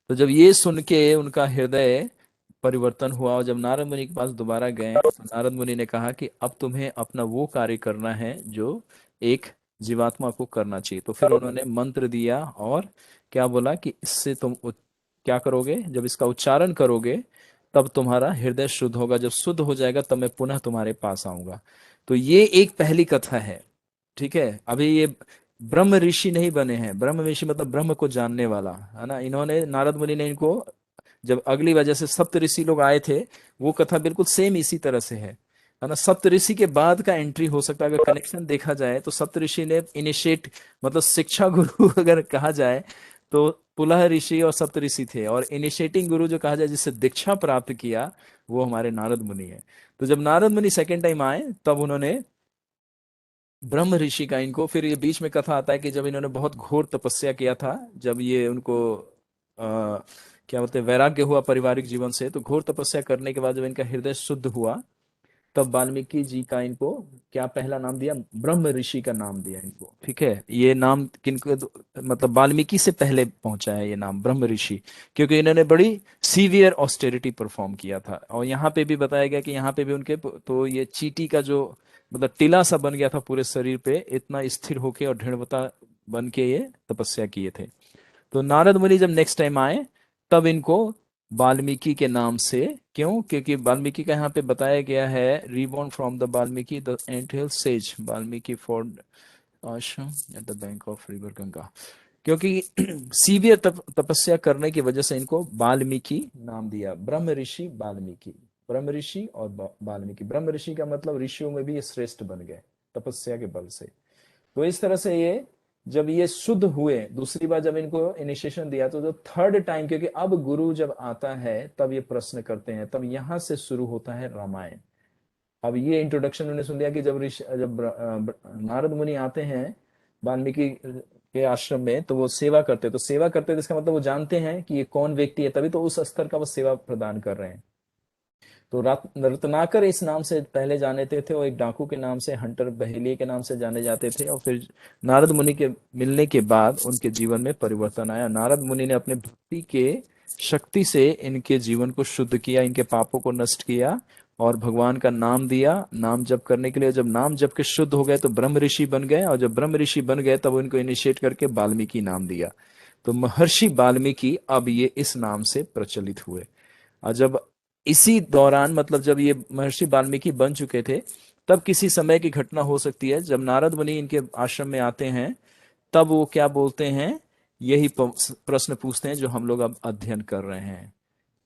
तो जब ये सुन के उनका हृदय परिवर्तन हुआ और जब नारद मुनि के पास दोबारा गए तो नारद मुनि ने कहा कि अब तुम्हें अपना वो कार्य करना है जो एक जीवात्मा को करना चाहिए। तो फिर उन्होंने मंत्र दिया और क्या बोला कि इससे तुम क्या करोगे, जब इसका उच्चारण करोगे तब तुम्हारा हृदय शुद्ध होगा, जब शुद्ध हो जाएगा तब मैं पुनः तुम्हारे पास आऊंगा। तो ये एक पहली कथा है। ठीक है, अभी ये ब्रह्म ऋषि नहीं बने हैं, ब्रह्म ऋषि मतलब ब्रह्म को जानने वाला, है ना। इन्होंने, नारद मुनि ने इनको, जब अगली वजह से सप्त ऋषि लोग आए थे, वो कथा बिल्कुल सेम इसी तरह से है ना। सप्त ऋषि के बाद का एंट्री हो सकता है, अगर कनेक्शन देखा जाए तो सप्त ऋषि ने इनिशिएट, मतलब शिक्षा गुरु अगर कहा जाए तो पुलह ऋषि और सप्त ऋषि थे, और इनिशिएटिंग गुरु जो कहा जाए जिससे दीक्षा प्राप्त किया वो हमारे नारद मुनि है। तो जब नारद मुनि सेकेंड टाइम आए तब उन्होंने ब्रह्म ऋषि का, इनको फिर ये बीच में कथा आता है कि जब इन्होंने बहुत घोर तपस्या किया था, जब ये उनको क्या बोलते हैं, वैराग्य हुआ पारिवारिक जीवन से, तो घोर तपस्या करने के बाद जब इनका हृदय शुद्ध हुआ तब वाल्मीकि जी का इनको क्या पहला नाम दिया, ब्रह्म ऋषि का नाम दिया इनको। ठीक है, ये नाम किनको, मतलब वाल्मीकि से पहले पहुंचा है ये नाम ब्रह्म ऋषि, क्योंकि इन्होंने बड़ी सीवियर ऑस्टेरिटी परफॉर्म किया था। और यहाँ पे भी बताया गया कि यहाँ पे भी उनके तो ये चींटी का जो, मतलब टीला सा बन गया था पूरे शरीर पे, इतना स्थिर होके और दृढ़ता बन के ये तपस्या किए थे। तो नारद मुनि जब नेक्स्ट टाइम आए तब इनको वाल्मीकि के नाम से, क्यों, क्योंकि वाल्मीकि का यहाँ पे बताया गया है, reborn from the Valmiki the ant hill sage Valmiki for ashram at the bank of river Ganga. क्योंकि सीवियर तपस्या करने की वजह से इनको वाल्मीकि नाम दिया, ब्रह्म ऋषि वाल्मीकि, ब्रह्म ऋषि और वाल्मीकि। ब्रह्म ऋषि का मतलब ऋषियों में भी ये श्रेष्ठ बन गए तपस्या के बल से। तो इस तरह से ये, जब ये शुद्ध हुए, दूसरी बार जब इनको इनिशिएशन दिया, तो जो थर्ड टाइम, क्योंकि अब गुरु जब आता है तब ये प्रश्न करते हैं, तब यहां से शुरू होता है रामायण। अब ये इंट्रोडक्शन उन्होंने सुन लिया कि जब नारद मुनि आते हैं वाल्मीकि के आश्रम में तो वो सेवा करते हैं, तो सेवा करते हैं इसका मतलब वो जानते हैं कि ये कौन व्यक्ति है, तभी तो उस स्तर का वो सेवा प्रदान कर रहे हैं। तो रत्नाकर इस नाम से पहले जाने थे और एक डाकू के नाम से, हंटर बहेलिये के नाम से जाने जाते थे। और फिर नारद मुनि के मिलने के बाद उनके जीवन में परिवर्तन आया। नारद मुनि ने अपने भक्ति के शक्ति से इनके जीवन को शुद्ध किया, इनके पापों को नष्ट किया और भगवान का नाम दिया, नाम जप करने के लिए। जब नाम जप के शुद्ध हो गए तो ब्रह्म ऋषि बन गए, और जब ब्रह्म ऋषि बन गए तब उनको इनिशिएट करके वाल्मीकि नाम दिया। तो महर्षि वाल्मीकि अब ये इस नाम से प्रचलित हुए। और जब इसी दौरान, मतलब जब ये महर्षि वाल्मीकि बन चुके थे, तब किसी समय की घटना हो सकती है, जब नारद मुनि इनके आश्रम में आते हैं तब वो क्या बोलते हैं, यही प्रश्न पूछते हैं जो हम लोग अब अध्ययन कर रहे हैं,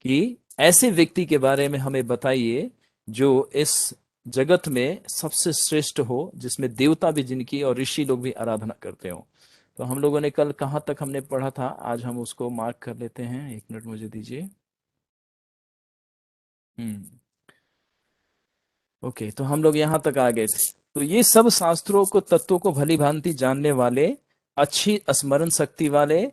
कि ऐसे व्यक्ति के बारे में हमें बताइए जो इस जगत में सबसे श्रेष्ठ हो, जिसमें देवता भी जिनकी और ऋषि लोग भी आराधना करते हो। तो हम लोगों ने कल कहाँ तक हमने पढ़ा था, आज हम उसको मार्क कर लेते हैं, एक मिनट मुझे दीजिए। हम्म, ओके, तो हम लोग यहाँ तक आ गए थे। तो ये सब शास्त्रों को, तत्वों को भली भांति जानने वाले, अच्छी स्मरण शक्ति वाले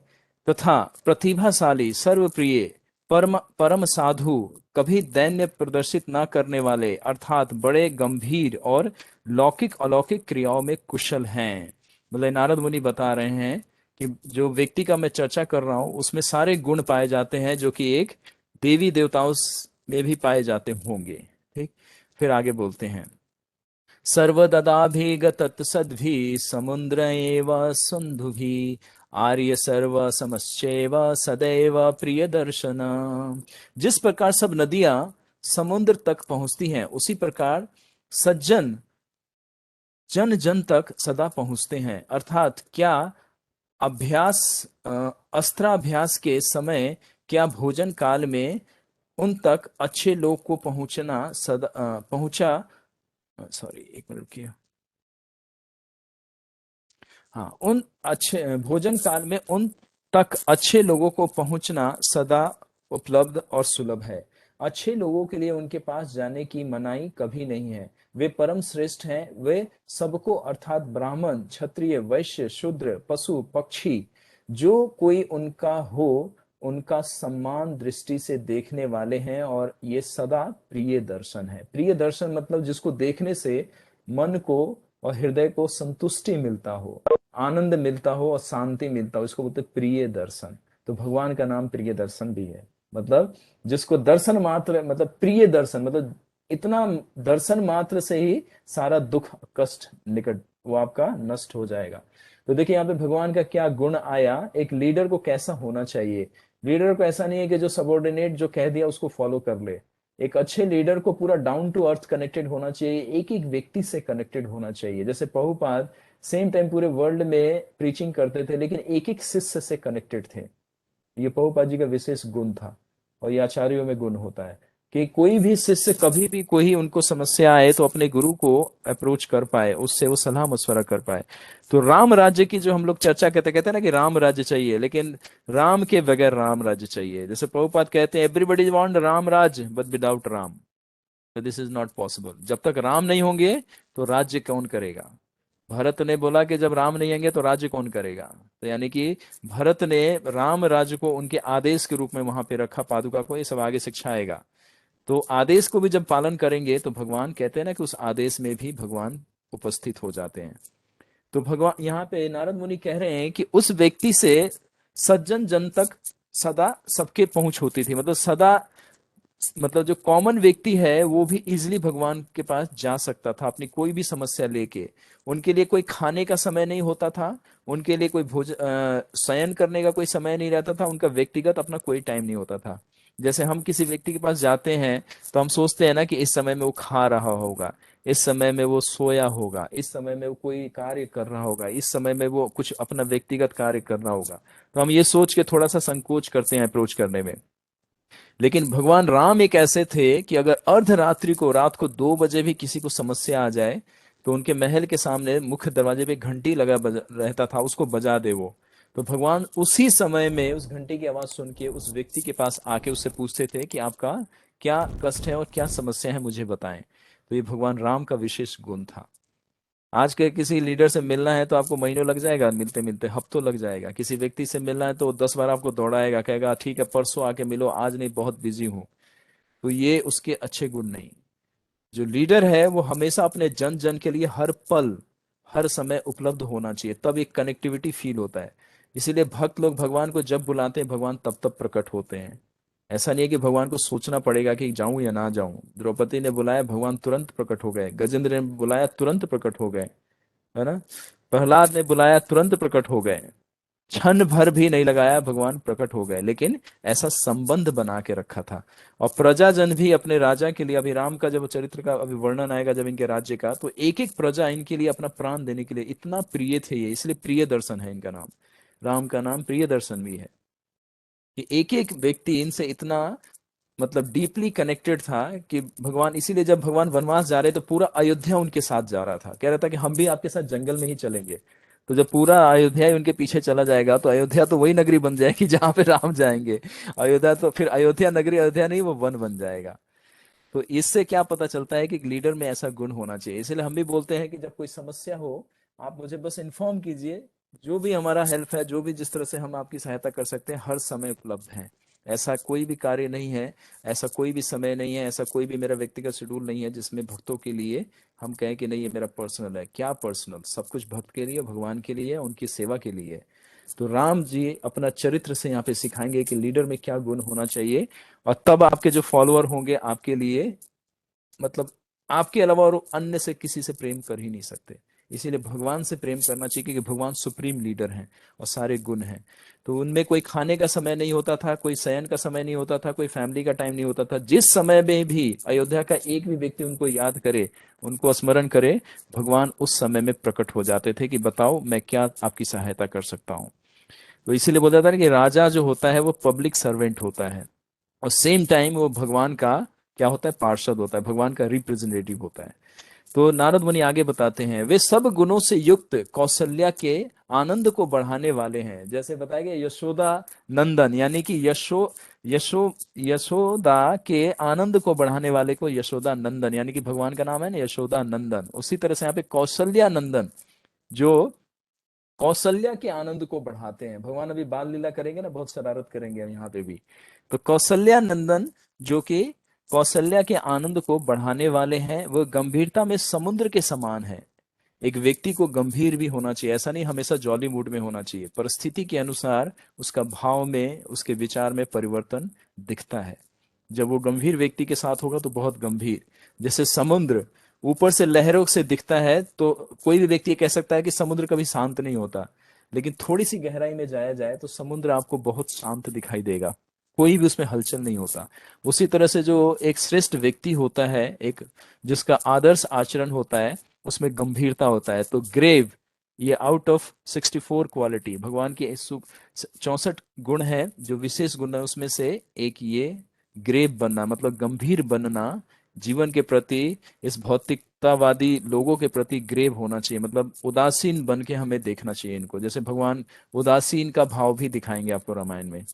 तथा प्रतिभाशाली, सर्वप्रिय, परम परम साधु, कभी दैन्य प्रदर्शित ना करने वाले, अर्थात बड़े गंभीर और लौकिक अलौकिक क्रियाओं में कुशल हैं। मतलब नारद मुनि बता रहे हैं कि जो व्यक्ति का मैं चर्चा कर रहा हूं उसमें सारे गुण पाए जाते हैं जो कि एक देवी देवताओं में भी पाए जाते होंगे। ठीक, फिर आगे बोलते हैं, सर्वददाभिगत सद्भि समुद्र एव सिंधुभि, आर्य सर्व समश्चैव सदैव प्रिय दर्शन। जिस प्रकार सब नदियां समुद्र तक पहुंचती हैं उसी प्रकार सज्जन जन जन तक सदा पहुंचते हैं। अर्थात क्या अभ्यास, अस्त्राभ्यास के समय, क्या भोजन काल में उन तक अच्छे लोग को पहुंचना सदा पहुंचा, सॉरी एक मिनट रुकिए, हाँ, उन अच्छे भोजन काल में उन तक अच्छे लोगों को पहुंचना सदा उपलब्ध और सुलभ है। अच्छे लोगों के लिए उनके पास जाने की मनाही कभी नहीं है। वे परम श्रेष्ठ हैं। वे सबको अर्थात ब्राह्मण, क्षत्रिय, वैश्य, शूद्र, पशु, पक्षी, जो कोई उनका हो, उनका सम्मान दृष्टि से देखने वाले हैं, और ये सदा प्रिय दर्शन है। प्रिय दर्शन मतलब जिसको देखने से मन को और हृदय को संतुष्टि मिलता हो, आनंद मिलता हो और शांति मिलता हो, इसको बोलते प्रिय दर्शन। तो भगवान का नाम प्रिय दर्शन भी है। मतलब जिसको दर्शन मात्र, मतलब प्रिय दर्शन, मतलब इतना दर्शन मात्र से ही सारा दुख कष्ट निकट वो आपका नष्ट हो जाएगा। तो देखिए यहाँ पे भगवान का क्या गुण आया, एक लीडर को कैसा होना चाहिए। लीडर को ऐसा नहीं है कि जो सबॉर्डिनेट जो कह दिया उसको फॉलो कर ले। एक अच्छे लीडर को पूरा डाउन टू अर्थ कनेक्टेड होना चाहिए, एक एक व्यक्ति से कनेक्टेड होना चाहिए। जैसे प्रभुपाद सेम टाइम पूरे वर्ल्ड में प्रीचिंग करते थे, लेकिन एक एक शिष्य से कनेक्टेड थे। ये प्रभुपाद जी का विशेष गुण था, और ये आचार्यों में गुण होता है कि कोई भी शिष्य कभी भी कोई उनको समस्या आए तो अपने गुरु को अप्रोच कर पाए, उससे वो सलाह मशवरा कर पाए। तो राम राज्य की जो हम लोग चर्चा कहते कहते हैं ना कि राम राज्य चाहिए, लेकिन राम के बगैर राम राज्य चाहिए। जैसे प्रभुपाद कहते हैं everybody want Ram Raj but without Ram, तो दिस इज नॉट पॉसिबल। जब तक राम नहीं होंगे तो राज्य कौन करेगा। भरत ने बोला कि जब राम नहीं आएंगे तो राज्य कौन करेगा। तो यानी कि भरत ने राम राज्य को उनके आदेश के रूप में वहां पे रखा, पादुका को, ये सब आगे शिक्षा आएगा। तो आदेश को भी जब पालन करेंगे तो भगवान कहते हैं ना कि उस आदेश में भी भगवान उपस्थित हो जाते हैं। तो भगवान यहाँ पे नारद मुनि कह रहे हैं कि उस व्यक्ति से सज्जन जन तक सदा सबके पहुंच होती थी। मतलब सदा, मतलब जो कॉमन व्यक्ति है वो भी इजिली भगवान के पास जा सकता था अपनी कोई भी समस्या लेके। उनके लिए कोई खाने का समय नहीं होता था, उनके लिए कोई शयन करने का कोई समय नहीं रहता था, उनका व्यक्तिगत अपना कोई टाइम नहीं होता था। जैसे हम किसी व्यक्ति के पास जाते हैं तो हम सोचते हैं ना कि इस समय में वो खा रहा होगा, इस समय में वो सोया होगा, इस समय में वो कोई कार्य कर रहा होगा, इस समय में वो कुछ अपना व्यक्तिगत कार्य कर रहा होगा। तो हम ये सोच के थोड़ा सा संकोच करते हैं अप्रोच करने में। लेकिन भगवान राम एक ऐसे थे कि अगर अर्धरात्रि को, रात को 2 बजे भी किसी को समस्या आ जाए तो उनके महल के सामने मुख्य दरवाजे पे घंटी लगा रहता था, उसको बजा दे वो। तो भगवान उसी समय में उस घंटी की आवाज सुन के उस व्यक्ति के पास आके उससे पूछते थे कि आपका क्या कष्ट है और क्या समस्या है, मुझे बताएं। तो ये भगवान राम का विशेष गुण था। आज के किसी लीडर से मिलना है तो आपको महीनों लग जाएगा, मिलते मिलते हफ्तों लग जाएगा। किसी व्यक्ति से मिलना है तो 10 बार आपको दौड़ाएगा, कहेगा ठीक है परसों आके मिलो, आज नहीं बहुत बिजी हूं। तो ये उसके अच्छे गुण नहीं। जो लीडर है वो हमेशा अपने जन जन के लिए हर पल हर समय उपलब्ध होना चाहिए, तब एक कनेक्टिविटी फील होता है। इसीलिए भक्त लोग भगवान को जब बुलाते हैं भगवान तब तब प्रकट होते हैं। ऐसा नहीं है कि भगवान को सोचना पड़ेगा कि जाऊं या ना जाऊं। द्रौपदी ने बुलाया भगवान तुरंत प्रकट हो गए, गजेंद्र ने बुलाया तुरंत प्रकट हो गए, है ना। प्रहलाद ने बुलाया तुरंत प्रकट हो गए, क्षण भर भी नहीं लगाया भगवान प्रकट हो गए। लेकिन ऐसा संबंध बना के रखा था। और प्रजाजन भी अपने राजा के लिए, अभी राम का जब चरित्र का अभी वर्णन आएगा जब इनके राज्य का, तो एक एक प्रजा इनके लिए अपना प्राण देने के लिए इतना प्रिय थे ये, इसलिए प्रिय दर्शन है इनका नाम। राम का नाम प्रिय दर्शन भी है कि एक एक व्यक्ति इनसे इतना मतलब डीपली कनेक्टेड था कि भगवान, इसीलिए जब भगवान वनवास जा रहे तो पूरा अयोध्या उनके साथ जा रहा था, कह रहा था कि हम भी आपके साथ जंगल में ही चलेंगे। तो जब पूरा अयोध्या ही उनके पीछे चला जाएगा तो अयोध्या तो वही नगरी बन जाएगी जहां पे राम जाएंगे। अयोध्या तो फिर अयोध्या नगरी अयोध्या नहीं, वो वन बन जाएगा। तो इससे क्या पता चलता है कि एक लीडर में ऐसा गुण होना चाहिए। इसलिए हम भी बोलते हैं कि जब कोई समस्या हो आप मुझे बस इन्फॉर्म कीजिए, जो भी हमारा हेल्प है, जो भी जिस तरह से हम आपकी सहायता कर सकते हैं, हर समय उपलब्ध है। ऐसा कोई भी कार्य नहीं है, ऐसा कोई भी समय नहीं है, ऐसा कोई भी मेरा व्यक्तिगत शेड्यूल नहीं है जिसमें भक्तों के लिए हम कहें कि नहीं ये मेरा पर्सनल है। क्या पर्सनल, सब कुछ भक्त के लिए, भगवान के लिए, उनकी सेवा के लिए। तो राम जी अपना चरित्र से यहाँ पे सिखाएंगे कि लीडर में क्या गुण होना चाहिए, और तब आपके जो फॉलोअर होंगे आपके लिए, मतलब आपके अलावा और अन्य से किसी से प्रेम कर ही नहीं सकते। इसीलिए भगवान से प्रेम करना चाहिए क्योंकि भगवान सुप्रीम लीडर हैं और सारे गुण हैं। तो उनमें कोई खाने का समय नहीं होता था, कोई शयन का समय नहीं होता था, कोई फैमिली का टाइम नहीं होता था। जिस समय में भी अयोध्या का एक भी व्यक्ति उनको याद करे, उनको स्मरण करे, भगवान उस समय में प्रकट हो जाते थे कि बताओ मैं क्या आपकी सहायता कर सकता हूँ। तो इसीलिए बोला जाता है कि राजा जो होता है वो पब्लिक सर्वेंट होता है, और सेम टाइम वो भगवान का क्या होता है, पार्षद होता है, भगवान का रिप्रेजेंटेटिव होता है। तो नारद मुनि आगे बताते हैं वे सब गुणों से युक्त कौशल्या के आनंद को बढ़ाने वाले हैं। जैसे बताया गया यशोदा नंदन, यानी कि यशोदा के आनंद को बढ़ाने वाले को यशोदा नंदन, यानी कि भगवान का नाम है ना यशोदा नंदन। उसी तरह से यहाँ पे कौशल्या नंदन, जो कौशल्या के आनंद को बढ़ाते हैं। भगवान अभी बाल लीला करेंगे ना, बहुत शरारत करेंगे यहाँ पे भी। तो कौशल्या नंदन जो कि कौशल्या के आनंद को बढ़ाने वाले हैं, वो गंभीरता में समुद्र के समान है। एक व्यक्ति को गंभीर भी होना चाहिए, ऐसा नहीं हमेशा जॉली मूड में होना चाहिए। परिस्थिति के अनुसार उसका भाव में, उसके विचार में परिवर्तन दिखता है। जब वो गंभीर व्यक्ति के साथ होगा तो बहुत गंभीर, जैसे समुद्र ऊपर से लहरों से दिखता है, तो कोई भी व्यक्ति कह सकता है कि समुद्र कभी शांत नहीं होता, लेकिन थोड़ी सी गहराई में जाया जाए तो समुद्र आपको बहुत शांत दिखाई देगा, कोई भी उसमें हलचल नहीं होता। उसी तरह से जो एक श्रेष्ठ व्यक्ति होता है, एक जिसका आदर्श आचरण होता है, उसमें गंभीरता होता है। तो ग्रेव, ये आउट ऑफ 64 क्वालिटी भगवान के 64 गुण है, जो विशेष गुण है उसमें से एक ये ग्रेव बनना, मतलब गंभीर बनना जीवन के प्रति, इस भौतिकतावादी लोगों के प्रति ग्रेव होना चाहिए, मतलब उदासीन बन के हमें देखना चाहिए इनको। जैसे भगवान उदासीन का भाव भी दिखाएंगे आपको रामायण में।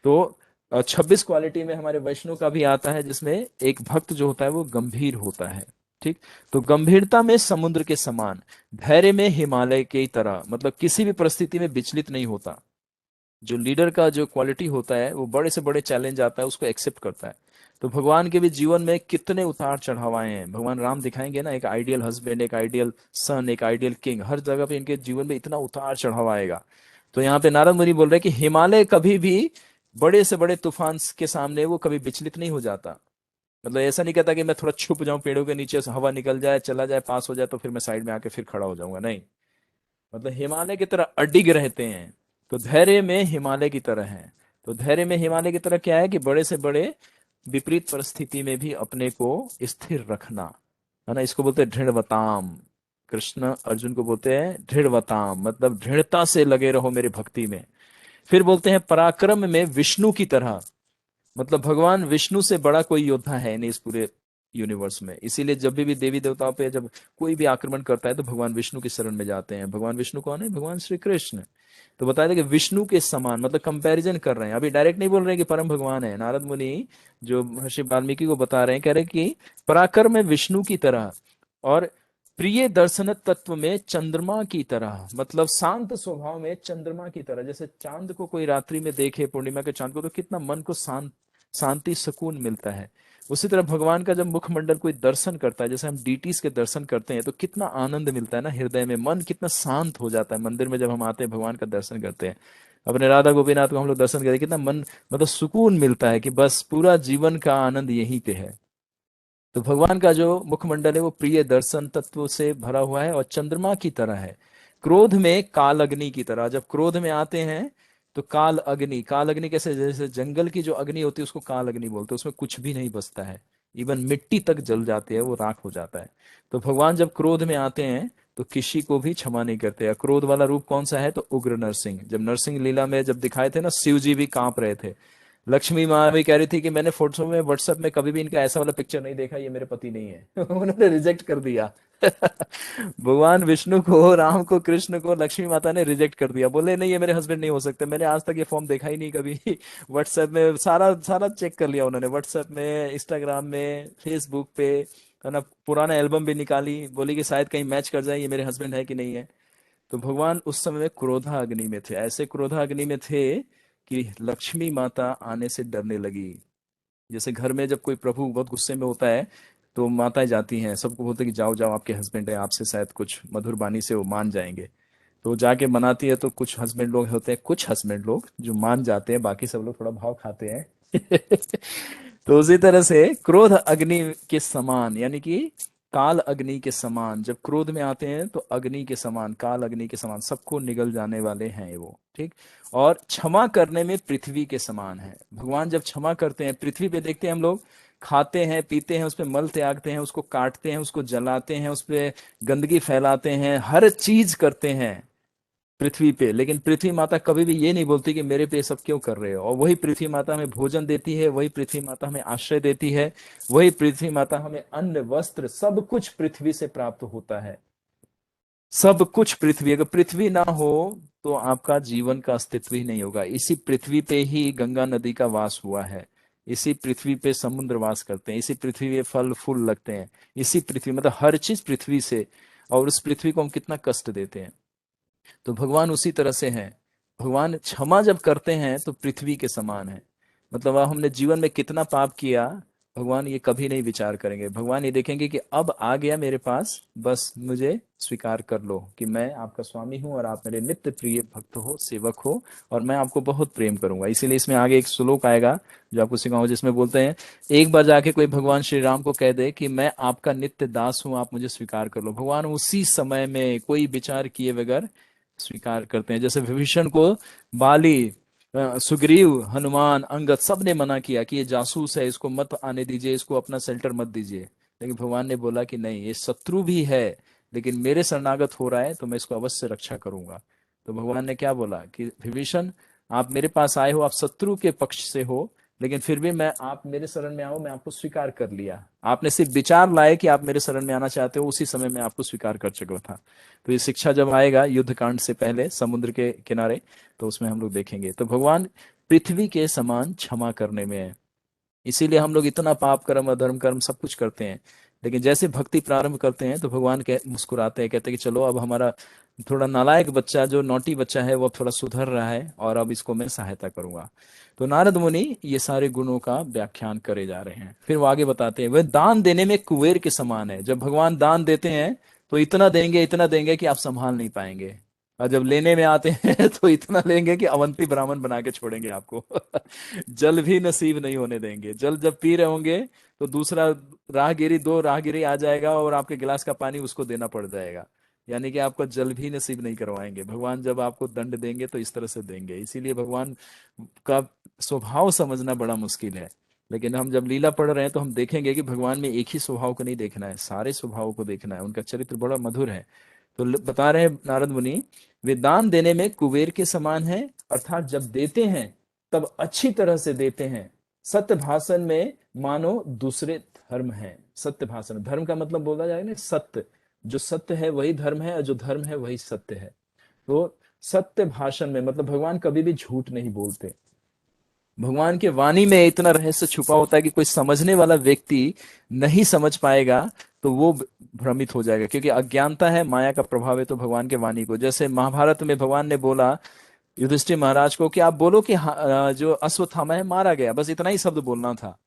तो 26 क्वालिटी में हमारे वैष्णव का भी आता है, जिसमें एक भक्त जो होता है वो गंभीर होता है। ठीक, तो गंभीरता में समुद्र के समान, धैर्य में हिमालय की तरह, मतलब किसी भी परिस्थिति में विचलित नहीं होता। जो लीडर का जो क्वालिटी होता है, वो बड़े से बड़े चैलेंज आता है उसको एक्सेप्ट करता है। तो भगवान के भी जीवन में कितने उतार चढ़ाव हैं, भगवान राम दिखाएंगे ना, एक आइडियल हस्बैंड, एक आइडियल सन, एक आइडियल किंग, हर जगह पे इनके जीवन में इतना उतार चढ़ाव आएगा। तो यहाँ पे नारद मुनि बोल रहे हैं कि हिमालय कभी भी बड़े से बड़े तूफान के सामने वो कभी विचलित नहीं हो जाता। मतलब ऐसा नहीं कहता कि मैं थोड़ा छुप जाऊं पेड़ों के नीचे से, हवा निकल जाए, चला जाए, पास हो जाए तो फिर मैं साइड में आके फिर खड़ा हो जाऊंगा, नहीं। मतलब हिमालय की तरह अडिग रहते हैं। तो धैर्य में हिमालय की तरह है। तो धैर्य में हिमालय की तरह क्या है कि बड़े से बड़े विपरीत परिस्थिति में भी अपने को स्थिर रखना, है ना। इसको बोलते हैं दृढ़वताम। कृष्ण अर्जुन को बोलते हैं दृढ़वताम, मतलब दृढ़ता से लगे रहो मेरे भक्ति में। फिर बोलते हैं पराक्रम में विष्णु की तरह, मतलब भगवान विष्णु से बड़ा कोई योद्धा है नहीं इस पूरे यूनिवर्स में। इसीलिए जब भी देवी देवताओं पे जब कोई भी आक्रमण करता है तो भगवान विष्णु की शरण में जाते हैं। भगवान विष्णु कौन है? भगवान श्री कृष्ण। तो बताया था कि विष्णु के समान, मतलब कंपैरिजन कर रहे हैं, अभी डायरेक्ट नहीं बोल रहे हैं कि परम भगवान है। नारद मुनि जो महर्षि वाल्मीकि को बता रहे हैं, कह रहे हैं कि पराक्रम में विष्णु की तरह, और प्रिय दर्शन तत्व में चंद्रमा की तरह, मतलब शांत स्वभाव में चंद्रमा की तरह। जैसे चांद को कोई रात्रि में देखे, पूर्णिमा के चांद को, तो कितना मन को शांति सुकून मिलता है। उसी तरह भगवान का जब मुखमंडल कोई दर्शन करता है, जैसे हम डीटीज के दर्शन करते हैं, तो कितना आनंद मिलता है ना हृदय में, मन कितना शांत हो जाता है। मंदिर में जब हम आते हैं भगवान का दर्शन करते हैं, अपने राधा गोपीनाथ को हम लोग दर्शन करते हैं, कितना मन, मतलब सुकून मिलता है कि बस पूरा जीवन का आनंद यहीं पे है। तो भगवान का जो मुखमंडल है वो प्रिय दर्शन तत्व से भरा हुआ है और चंद्रमा की तरह है। क्रोध में काल अग्नि की तरह, जब क्रोध में आते हैं तो काल अग्नि, काल अग्नि कैसे, जैसे जंगल की जो अग्नि होती है उसको काल अग्नि बोलते हैं, उसमें कुछ भी नहीं बचता है, इवन मिट्टी तक जल जाती है, वो राख हो जाता है। तो भगवान जब क्रोध में आते हैं तो किसी को भी क्षमा नहीं करते। क्रोध वाला रूप कौन सा है? तो उग्र नरसिंह। जब नरसिंह लीला में जब दिखाए थे ना, शिव जी भी कांप रहे थे। लक्ष्मी माँ भी कह रही थी कि मैंने फोटो में व्हाट्सएप में कभी भी इनका ऐसा वाला पिक्चर नहीं देखा, ये मेरे पति नहीं है। उन्होंने रिजेक्ट कर दिया। भगवान विष्णु को, राम को, कृष्ण को लक्ष्मी माता ने रिजेक्ट कर दिया, बोले नहीं ये मेरे हस्बैंड नहीं हो सकते, मैंने आज तक ये फॉर्म देखा ही नहीं कभी। व्हाट्सएप में सारा सारा चेक कर लिया उन्होंने, व्हाट्सएप में, इंस्टाग्राम में, फेसबुक पे, है ना। पुराना एल्बम भी निकाली, बोली कि शायद कहीं मैच कर जाए ये मेरे हस्बैंड है कि नहीं है। तो भगवान उस समय में क्रोधा अग्नि में थे, ऐसे क्रोधा अग्नि में थे कि लक्ष्मी माता आने से डरने लगी। जैसे घर में जब कोई प्रभु बहुत गुस्से में होता है तो माताएं जाती हैं, सबको बोलते हैं कि जाओ जाओ आपके हस्बैंड है, आपसे शायद कुछ मधुर बानी से वो मान जाएंगे। तो वो जाके मनाती है, तो कुछ हस्बैंड लोग होते हैं, कुछ हस्बैंड लोग जो मान जाते हैं, बाकी सब लोग थोड़ा भाव खाते हैं। तो उसी तरह से क्रोध अग्नि के समान, यानी कि काल अग्नि के समान, जब क्रोध में आते हैं तो अग्नि के समान, काल अग्नि के समान सबको निगल जाने वाले हैं वो। ठीक, और क्षमा करने में पृथ्वी के समान है। भगवान जब क्षमा करते हैं, पृथ्वी पे देखते हैं हम लोग, खाते हैं पीते हैं, उस पर मल त्यागते हैं, उसको काटते हैं, उसको जलाते हैं, उस पर गंदगी फैलाते हैं, हर चीज करते हैं पृथ्वी पे। लेकिन पृथ्वी माता कभी भी ये नहीं बोलती कि मेरे पे ये सब क्यों कर रहे हो। और वही पृथ्वी माता हमें भोजन देती है, वही पृथ्वी माता हमें आश्रय देती है, वही पृथ्वी माता हमें अन्न वस्त्र सब कुछ पृथ्वी से प्राप्त होता है। सब कुछ पृथ्वी, अगर पृथ्वी ना हो तो आपका जीवन का अस्तित्व ही नहीं होगा। इसी पृथ्वी पे ही गंगा नदी का वास हुआ है, इसी पृथ्वी पे समुद्र वास करते हैं, इसी पृथ्वी पे फल फूल लगते हैं, इसी पृथ्वी मतलब हर चीज पृथ्वी से, और उस पृथ्वी को हम कितना कष्ट देते हैं। तो भगवान उसी तरह से हैं। भगवान क्षमा जब करते हैं तो पृथ्वी के समान है। मतलब अब हमने जीवन में कितना पाप किया, भगवान ये कभी नहीं विचार करेंगे। भगवान ये देखेंगे कि अब आ गया मेरे पास, बस मुझे स्वीकार कर लो कि मैं आपका स्वामी हूँ और आप मेरे नित्य प्रिय भक्त हो, सेवक हो, और मैं आपको बहुत प्रेम करूंगा। इसीलिए इसमें आगे एक श्लोक आएगा जो आपको सिखाऊंगा, जिसमें बोलते हैं एक बार जाके कोई भगवान श्री राम को कह दे कि मैं आपका नित्य दास हूं, आप मुझे स्वीकार कर लो, भगवान उसी समय में कोई विचार किए बगैर स्वीकार करते हैं। जैसे विभीषण को बाली, सुग्रीव, हनुमान, अंगद सब ने मना किया कि ये जासूस है, इसको मत आने दीजिए, इसको अपना शेल्टर मत दीजिए, लेकिन भगवान ने बोला कि नहीं, ये शत्रु भी है लेकिन मेरे शरणागत हो रहा है तो मैं इसको अवश्य रक्षा करूंगा। तो भगवान ने क्या बोला कि विभीषण, आप मेरे पास आए हो, आप शत्रु के पक्ष से हो, लेकिन फिर भी मैं, आप मेरे शरण में आओ, मैं आपको स्वीकार कर लिया। आपने सिर्फ विचार लाए कि आप मेरे शरण में आना चाहते हो, उसी समय मैं आपको स्वीकार कर चुका था। तो ये शिक्षा जब आएगा युद्ध कांड से पहले समुद्र के किनारे, तो उसमें हम लोग देखेंगे। तो भगवान पृथ्वी के समान क्षमा करने में है। इसीलिए हम लोग इतना पाप कर्म अधर्म कर्म सब कुछ करते हैं, लेकिन जैसे भक्ति प्रारंभ करते हैं तो भगवान मुस्कुराते हैं, कहते हैं कि चलो अब हमारा थोड़ा नालायक बच्चा, जो नौटी बच्चा है, वो अब थोड़ा सुधर रहा है और अब इसको मैं सहायता करूंगा। तो नारद मुनि ये सारे गुणों का व्याख्यान करे जा रहे हैं। फिर वो आगे बताते हैं, वह दान देने में कुबेर के समान है। जब भगवान दान देते हैं तो इतना देंगे कि आप संभाल नहीं पाएंगे, और जब लेने में आते हैं तो इतना लेंगे कि अवंती ब्राह्मण बना के छोड़ेंगे आपको। जल भी नसीब नहीं होने देंगे। जल जब पी रहे होंगे तो दूसरा राहगीरी, दो राहगीरी आ जाएगा और आपके गिलास का पानी उसको देना पड़ जाएगा, यानी कि आपका जल भी नसीब नहीं करवाएंगे। भगवान जब आपको दंड देंगे तो इस तरह से देंगे। इसीलिए भगवान का स्वभाव समझना बड़ा मुश्किल है, लेकिन हम जब लीला पढ़ रहे हैं तो हम देखेंगे कि भगवान में एक ही स्वभाव को नहीं देखना है, सारे स्वभावों को देखना है। उनका चरित्र बड़ा मधुर है। तो बता रहे हैं नारद मुनि, वे दान देने में कुबेर के समान है, अर्थात जब देते हैं तब अच्छी तरह से देते हैं। सत्य भाषण में मानो दूसरे धर्म है। सत्य भाषण, धर्म का मतलब बोला जाए ना सत्य, जो सत्य है वही धर्म है और जो धर्म है वही सत्य है। तो सत्य भाषण में मतलब भगवान कभी भी झूठ नहीं बोलते। भगवान के वाणी में इतना रहस्य छुपा होता है कि कोई समझने वाला व्यक्ति नहीं समझ पाएगा तो वो भ्रमित हो जाएगा, क्योंकि अज्ञानता है, माया का प्रभाव है। तो भगवान के वाणी को, जैसे महाभारत में भगवान ने बोला युधिष्ठिर महाराज को कि आप बोलो कि जो अश्वत्थामा है मारा गया, बस इतना ही शब्द बोलना था।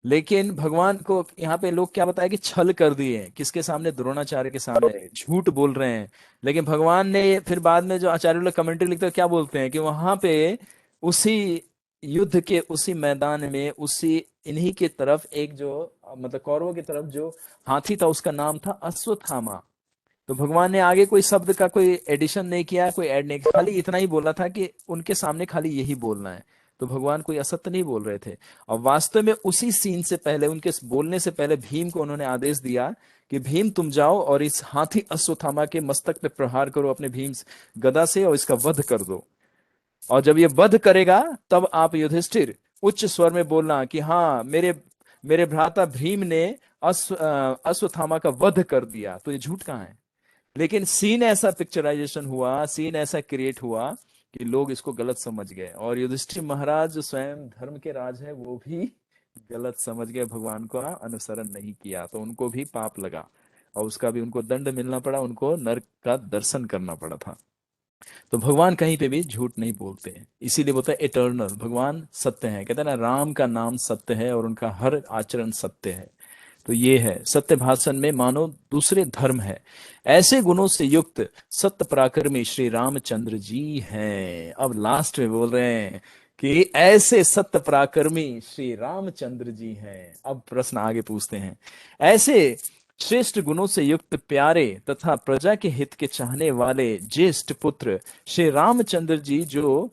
लेकिन भगवान को यहाँ पे लोग क्या बताया कि छल कर दिए, किसके सामने, द्रोणाचार्य के सामने झूठ बोल रहे हैं। लेकिन भगवान ने फिर बाद में जो आचार्य लोग कमेंट्री लिखते हैं क्या बोलते हैं कि वहां पे उसी युद्ध के उसी मैदान में उसी इन्हीं की तरफ एक जो मतलब कौरवों की तरफ जो हाथी था उसका नाम था अश्वत्थामा। तो भगवान ने आगे कोई शब्द का कोई एडिशन नहीं किया, कोई ऐड नहीं किया, खाली इतना ही बोला था कि उनके सामने खाली यही बोलना है। तो भगवान कोई असत्य नहीं बोल रहे थे। और वास्तव में उसी सीन से पहले, उनके बोलने से पहले भीम को उन्होंने आदेश दिया कि भीम तुम जाओ और इस हाथी अश्वत्थामा के मस्तक पे प्रहार करो अपने भीम गदा से और इसका वध कर दो। और जब ये वध करेगा तब आप युधिष्ठिर उच्च स्वर में बोलना कि हाँ, मेरे मेरे भ्राता भीम ने अश्वत्थामा का वध कर दिया। तो ये झूठ कहाँ है? लेकिन सीन ऐसा पिक्चराइजेशन हुआ, सीन ऐसा क्रिएट हुआ कि लोग इसको गलत समझ गए, और युधिष्ठिर महाराज जो स्वयं धर्म के राज है वो भी गलत समझ गए, भगवान का अनुसरण नहीं किया, तो उनको भी पाप लगा और उसका भी उनको दंड मिलना पड़ा, उनको नरक का दर्शन करना पड़ा था। तो भगवान कहीं पे भी झूठ नहीं बोलते हैं, इसीलिए बोलता है एटर्नल, भगवान सत्य है। कहते हैं ना, राम का नाम सत्य है और उनका हर आचरण सत्य है। तो ये है सत्य भाषण में मानो दूसरे धर्म है। ऐसे गुणों से युक्त सत्य पराक्रमी श्री रामचंद्र जी हैं। अब लास्ट में बोल रहे हैं कि ऐसे सत्य पराक्रमी श्री रामचंद्र जी हैं। अब प्रश्न आगे पूछते हैं, ऐसे श्रेष्ठ गुणों से युक्त प्यारे तथा प्रजा के हित के चाहने वाले ज्येष्ठ पुत्र श्री रामचंद्र जी, जो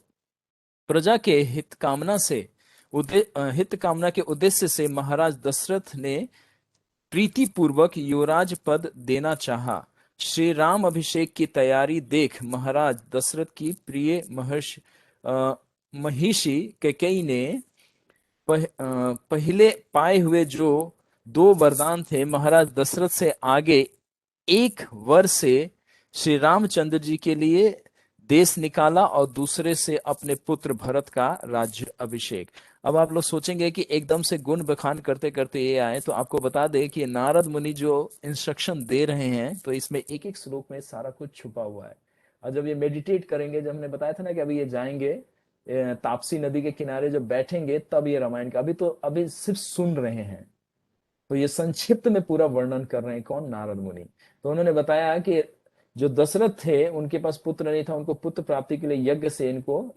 प्रजा के हित कामना से हित कामना के उद्देश्य से महाराज दशरथ ने प्रीति पूर्वक युवराज पद देना चाहा। श्री राम अभिषेक की तैयारी देख महाराज दशरथ की प्रिय महिषी कैकेयी ने पहले पाए हुए जो दो वरदान थे, महाराज दशरथ से आगे एक वर से श्री रामचंद्र जी के लिए देश निकाला और दूसरे से अपने पुत्र भरत का राज्य अभिषेक। अब आप लोग सोचेंगे कि एकदम से गुण बखान करते करते ये आए, तो आपको बता दें कि नारद मुनि जो इंस्ट्रक्शन दे रहे हैं, तो इसमें एक एक श्लोक में सारा कुछ छुपा हुआ है। और जब ये मेडिटेट करेंगे, जब हमने बताया था ना कि अभी ये जाएंगे तापसी नदी के किनारे, जब बैठेंगे तब ये रामायण का, अभी सिर्फ सुन रहे हैं, तो ये संक्षिप्त में पूरा वर्णन कर रहे हैं कौन, नारद मुनि। तो उन्होंने बताया कि जो दशरथ थे उनके पास पुत्र नहीं था, उनको पुत्र प्राप्ति के लिए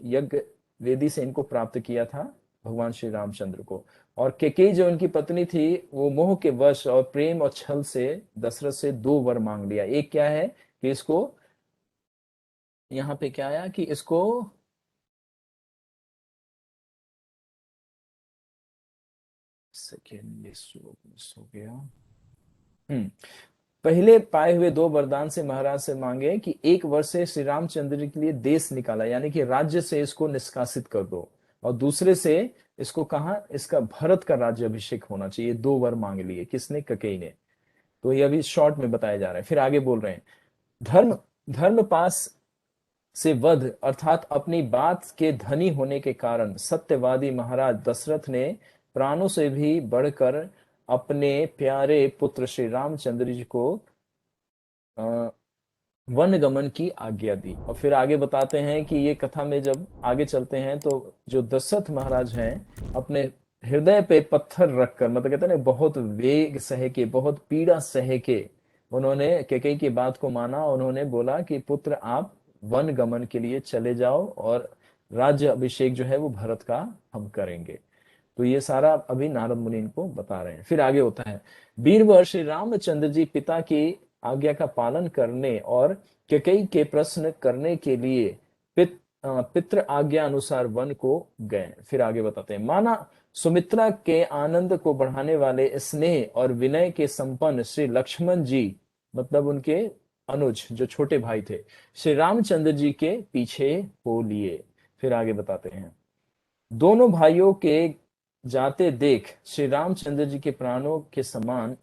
यज्ञ वेदी से इनको प्राप्त किया था भगवान श्री रामचंद्र को। और केकई जो उनकी पत्नी थी, वो मोह के वश और प्रेम और छल से दशरथ से दो वर मांग लिया। एक क्या है कि इसको, यहाँ पे क्या आया कि इसको सेकेंड मिस हो गया। पहले पाए हुए दो वरदान से महाराज से मांगे कि एक वर्ष से श्री रामचंद्र के लिए देश निकाला, यानी कि राज्य से इसको निष्कासित कर दो, और दूसरे से इसको कहा, इसका भरत का राज्य अभिषेक होना चाहिए। दो वर मांग लिए, किसने, ककेई ने। तो ये अभी शॉर्ट में बताया जा रहा है। फिर आगे बोल रहे हैं, धर्म धर्म पास से वध अर्थात अपनी बात के धनी होने के कारण सत्यवादी महाराज दशरथ ने प्राणों से भी बढ़कर अपने प्यारे पुत्र श्री रामचंद्र जी को वन गमन की आज्ञा दी। और फिर आगे बताते हैं कि ये कथा में जब आगे चलते हैं, तो जो दशरथ महाराज हैं, अपने हृदय पे पत्थर रखकर, मतलब कहते हैं ना, बहुत वेग सह के, बहुत पीड़ा सह के उन्होंने कैकेयी की बात को माना। उन्होंने बोला कि पुत्र आप वन गमन के लिए चले जाओ, और राज्य अभिषेक जो है वो भरत का हम करेंगे। तो ये सारा अभी नारद मुनि इनको बता रहे हैं। फिर आगे होता है, वीरवर श्री रामचंद्र जी पिता की आज्ञा का पालन करने और कैकेयी के प्रश्न करने के लिए पितृ आज्ञा अनुसार वन को गए। फिर आगे बताते हैं, माना सुमित्रा के आनंद को बढ़ाने वाले स्नेह और विनय के संपन्न श्री लक्ष्मण जी, मतलब उनके अनुज जो छोटे भाई थे, श्री रामचंद्र जी के पीछे हो लिए। फिर आगे बताते हैं, दोनों भाइयों के जाते देख श्री रामचंद्र जी के प्राणों के समान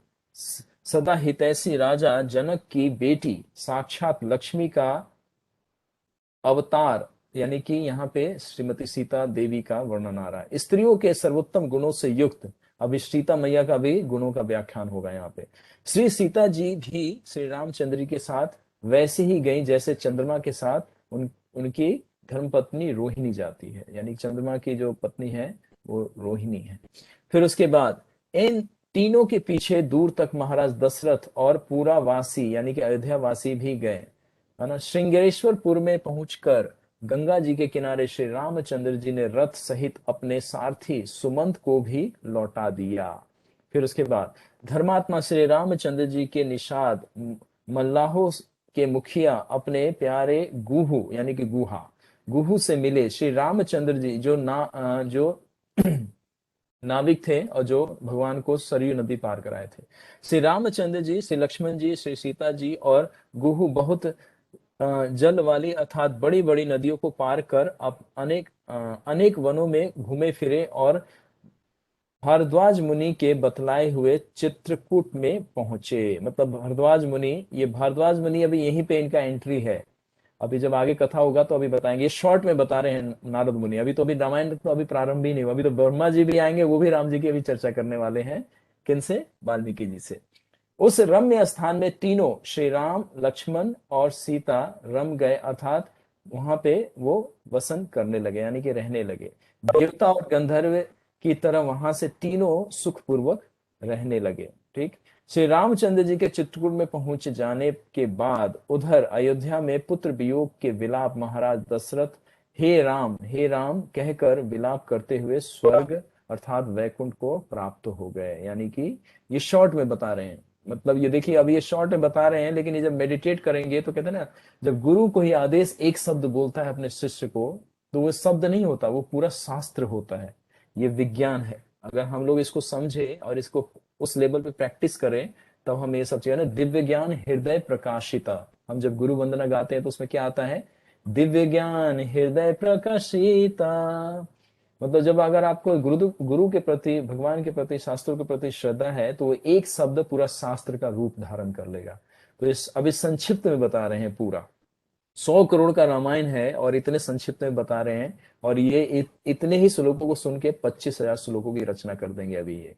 सदा हितैषी राजा जनक की बेटी साक्षात लक्ष्मी का अवतार, यानी कि यहाँ पे श्रीमती सीता देवी का वर्णन आ रहा है। स्त्रियों के सर्वोत्तम गुणों से युक्त, अभी सीता मैया का भी गुणों का व्याख्यान होगा यहाँ पे। श्री सीता जी भी श्री रामचंद्र के साथ वैसे ही गई जैसे चंद्रमा के साथ उनकी धर्मपत्नी रोहिणी जाती है, यानी चंद्रमा की जो पत्नी है वो रोहिणी है। फिर उसके बाद इन तीनों के पीछे दूर तक महाराज दशरथ और पूरा वासी यानी कि अयोध्या वासी भी गए, है ना। श्रृंगेश्वरपुर में पहुंचकर गंगा जी के किनारे श्री रामचंद्र जी ने रथ सहित अपने सारथी सुमंत को भी लौटा दिया। फिर उसके बाद धर्मात्मा श्री रामचंद्र जी के निषाद मल्लाहों के मुखिया अपने प्यारे गुहू यानी कि गुहू से मिले। श्री रामचंद्र जी जो नाविक थे और जो भगवान को सरयू नदी पार कराए थे। श्री रामचंद्र जी, श्री लक्ष्मण जी, श्री सीता जी और गुहू बहुत जल वाली अर्थात बड़ी बड़ी नदियों को पार कर अब अनेक वनों में घूमे फिरे और भारद्वाज मुनि के बतलाए हुए चित्रकूट में पहुंचे। मतलब भारद्वाज मुनि, ये भारद्वाज मुनि अभी यहीं पे इनका एंट्री है। अभी जब आगे कथा होगा तो अभी बताएंगे, शॉर्ट में बता रहे हैं नारद मुनि। अभी तो अभी रामायण तो अभी प्रारंभ ही नहीं हुआ, अभी तो ब्रह्मा जी भी आएंगे, वो भी राम जी की अभी चर्चा करने वाले हैं। किनसे? वाल्मीकि जी से। उस रम्य स्थान में तीनों श्री राम, लक्ष्मण और सीता रम गए, अर्थात वहां पे वो वसन करने लगे, यानी कि रहने लगे। देवता और गंधर्व की तरह वहां से तीनों सुखपूर्वक रहने लगे। ठीक। श्री रामचंद्र जी के चित्रकूट में पहुंच जाने के बाद उधर अयोध्या में पुत्र वियोग के विलाप महाराज दशरथ हे राम कहकर विलाप करते हुए स्वर्ग अर्थात वैकुंठ को प्राप्त हो गए। यानी कि ये शॉर्ट में बता रहे हैं। मतलब ये देखिए, अभी ये शॉर्ट में बता रहे हैं, लेकिन ये जब मेडिटेट करेंगे तो कहते हैं ना, जब गुरु को ही आदेश एक शब्द बोलता है अपने शिष्य को, तो वो शब्द नहीं होता, वो पूरा शास्त्र होता है, ये विज्ञान है। अगर हम लोग इसको समझे और इसको उस लेवल पे प्रैक्टिस करें, तब हम ये सब चीजें ना, दिव्य ज्ञान हृदय प्रकाशिता, हम जब गुरु वंदना गाते हैं तो उसमें क्या आता है? दिव्य ज्ञान हृदय प्रकाशिता। मतलब जब अगर आपको गुरु के प्रति, भगवान के प्रति, शास्त्रों के प्रति श्रद्धा है, तो वो एक शब्द पूरा शास्त्र का रूप धारण कर लेगा। तो इस अभी संक्षिप्त में बता रहे हैं पूरा। 100 करोड़ का रामायण है और इतने संक्षिप्त में बता रहे हैं। और ये इतने ही श्लोकों को सुन के 25,000 श्लोकों की रचना कर देंगे अभी ये।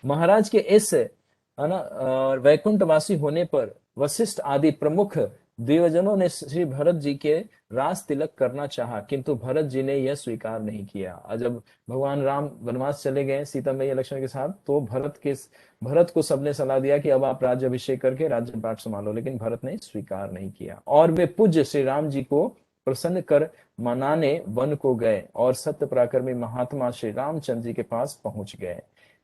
महाराज के इस है ना वैकुंठवासी होने पर वशिष्ठ आदि प्रमुख देवजनों ने श्री भरत जी के राज तिलक करना चाहा, किंतु भरत जी ने यह स्वीकार नहीं किया। और जब भगवान राम वनवास चले गए सीता मैया लक्ष्मण के साथ, तो भरत को सबने सलाह दिया कि अब आप राज्य अभिषेक करके राज्य पाठ संभालो, लेकिन भरत ने स्वीकार नहीं किया। और वे पूज्य श्री राम जी को प्रसन्न कर मनाने वन को गए और सत्य पराक्रमी महात्मा श्री रामचंद्र जी के पास पहुंच गए।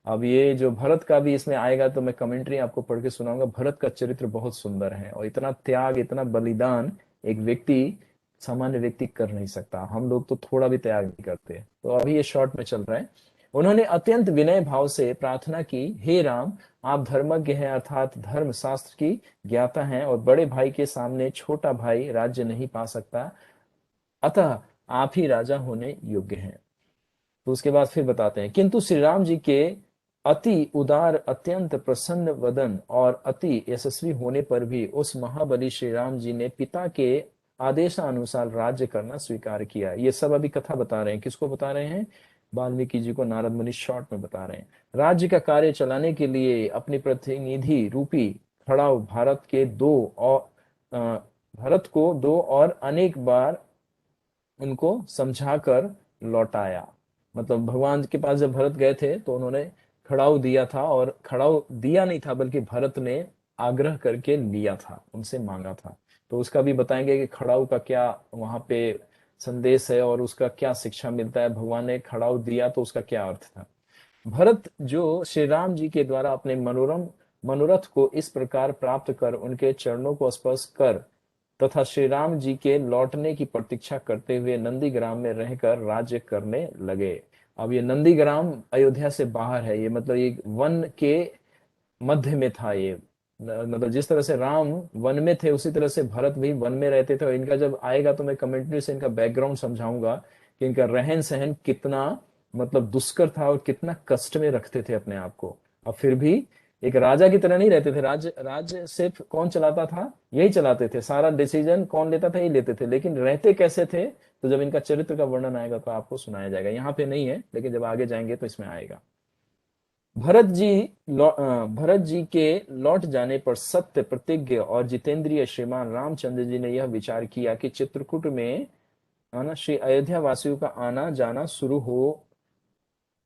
अब ये जो भरत का भी इसमें आएगा तो मैं कमेंट्री आपको पढ़ के सुनाऊंगा। भरत का चरित्र बहुत सुंदर है और इतना त्याग, इतना बलिदान एक व्यक्ति, सामान्य व्यक्ति कर नहीं सकता। हम लोग तो थोड़ा भी त्याग नहीं करते। तो अभी ये शॉर्ट में चल रहा है। उन्होंने अत्यंत विनय भाव से प्रार्थना की, हे राम, आप धर्मज्ञ हैं, अर्थात धर्म शास्त्र की ज्ञाता हैं, और बड़े भाई के सामने छोटा भाई राज्य नहीं पा सकता, अतः आप ही राजा होने योग्य हैं। तो उसके बाद फिर बताते हैं, किंतु श्री राम जी के अति उदार, अत्यंत प्रसन्न वदन और अति यशस्वी होने पर भी उस महाबली श्री राम जी ने पिता के आदेशानुसार राज्य करना स्वीकार किया। ये सब अभी कथा बता रहे हैं। किसको बता रहे हैं? वाल्मीकि जी को नारद मुनि शॉर्ट में बता रहे हैं। राज्य का कार्य चलाने के लिए अपनी प्रतिनिधि रूपी खड़ाऊ भारत को दो और अनेक बार उनको समझाकर लौटाया। मतलब भगवान के पास जब भरत गए थे तो उन्होंने खड़ाऊ दिया था, और खड़ाऊ दिया नहीं था बल्कि भरत ने आग्रह करके लिया था, उनसे मांगा था। तो उसका भी बताएंगे कि खड़ाऊ का क्या वहां पे संदेश है और उसका क्या शिक्षा मिलता है। भगवान ने खड़ाऊ दिया तो उसका क्या अर्थ था। भरत जो श्री राम जी के द्वारा अपने मनोरम मनोरथ को इस प्रकार प्राप्त कर उनके चरणों को स्पर्श कर तथा श्री राम जी के लौटने की प्रतीक्षा करते हुए नंदीग्राम में रहकर राज्य करने लगे। अब ये नंदीग्राम अयोध्या से बाहर है, ये मतलब ये वन के मध्य में था। ये मतलब जिस तरह से राम वन में थे उसी तरह से भरत भी वन में रहते थे। और इनका जब आएगा तो मैं कमेंट्री से इनका बैकग्राउंड समझाऊंगा कि इनका रहन सहन कितना मतलब दुष्कर था और कितना कष्ट में रखते थे अपने आप को। और फिर भी एक राजा की तरह नहीं रहते थे। राज्य सिर्फ कौन चलाता था? यही चलाते थे। सारा डिसीजन कौन लेता था? यही लेते थे। लेकिन रहते कैसे थे? तो जब इनका चरित्र का वर्णन आएगा तो आपको सुनाया जाएगा। यहाँ पे नहीं है लेकिन जब आगे जाएंगे तो इसमें आएगा। भरत जी के लौट जाने पर सत्य प्रतिज्ञ और जितेंद्रिय श्रीमान रामचंद्र जी ने यह विचार किया कि चित्रकूट में आना श्री अयोध्या वासियों का आना जाना शुरू हो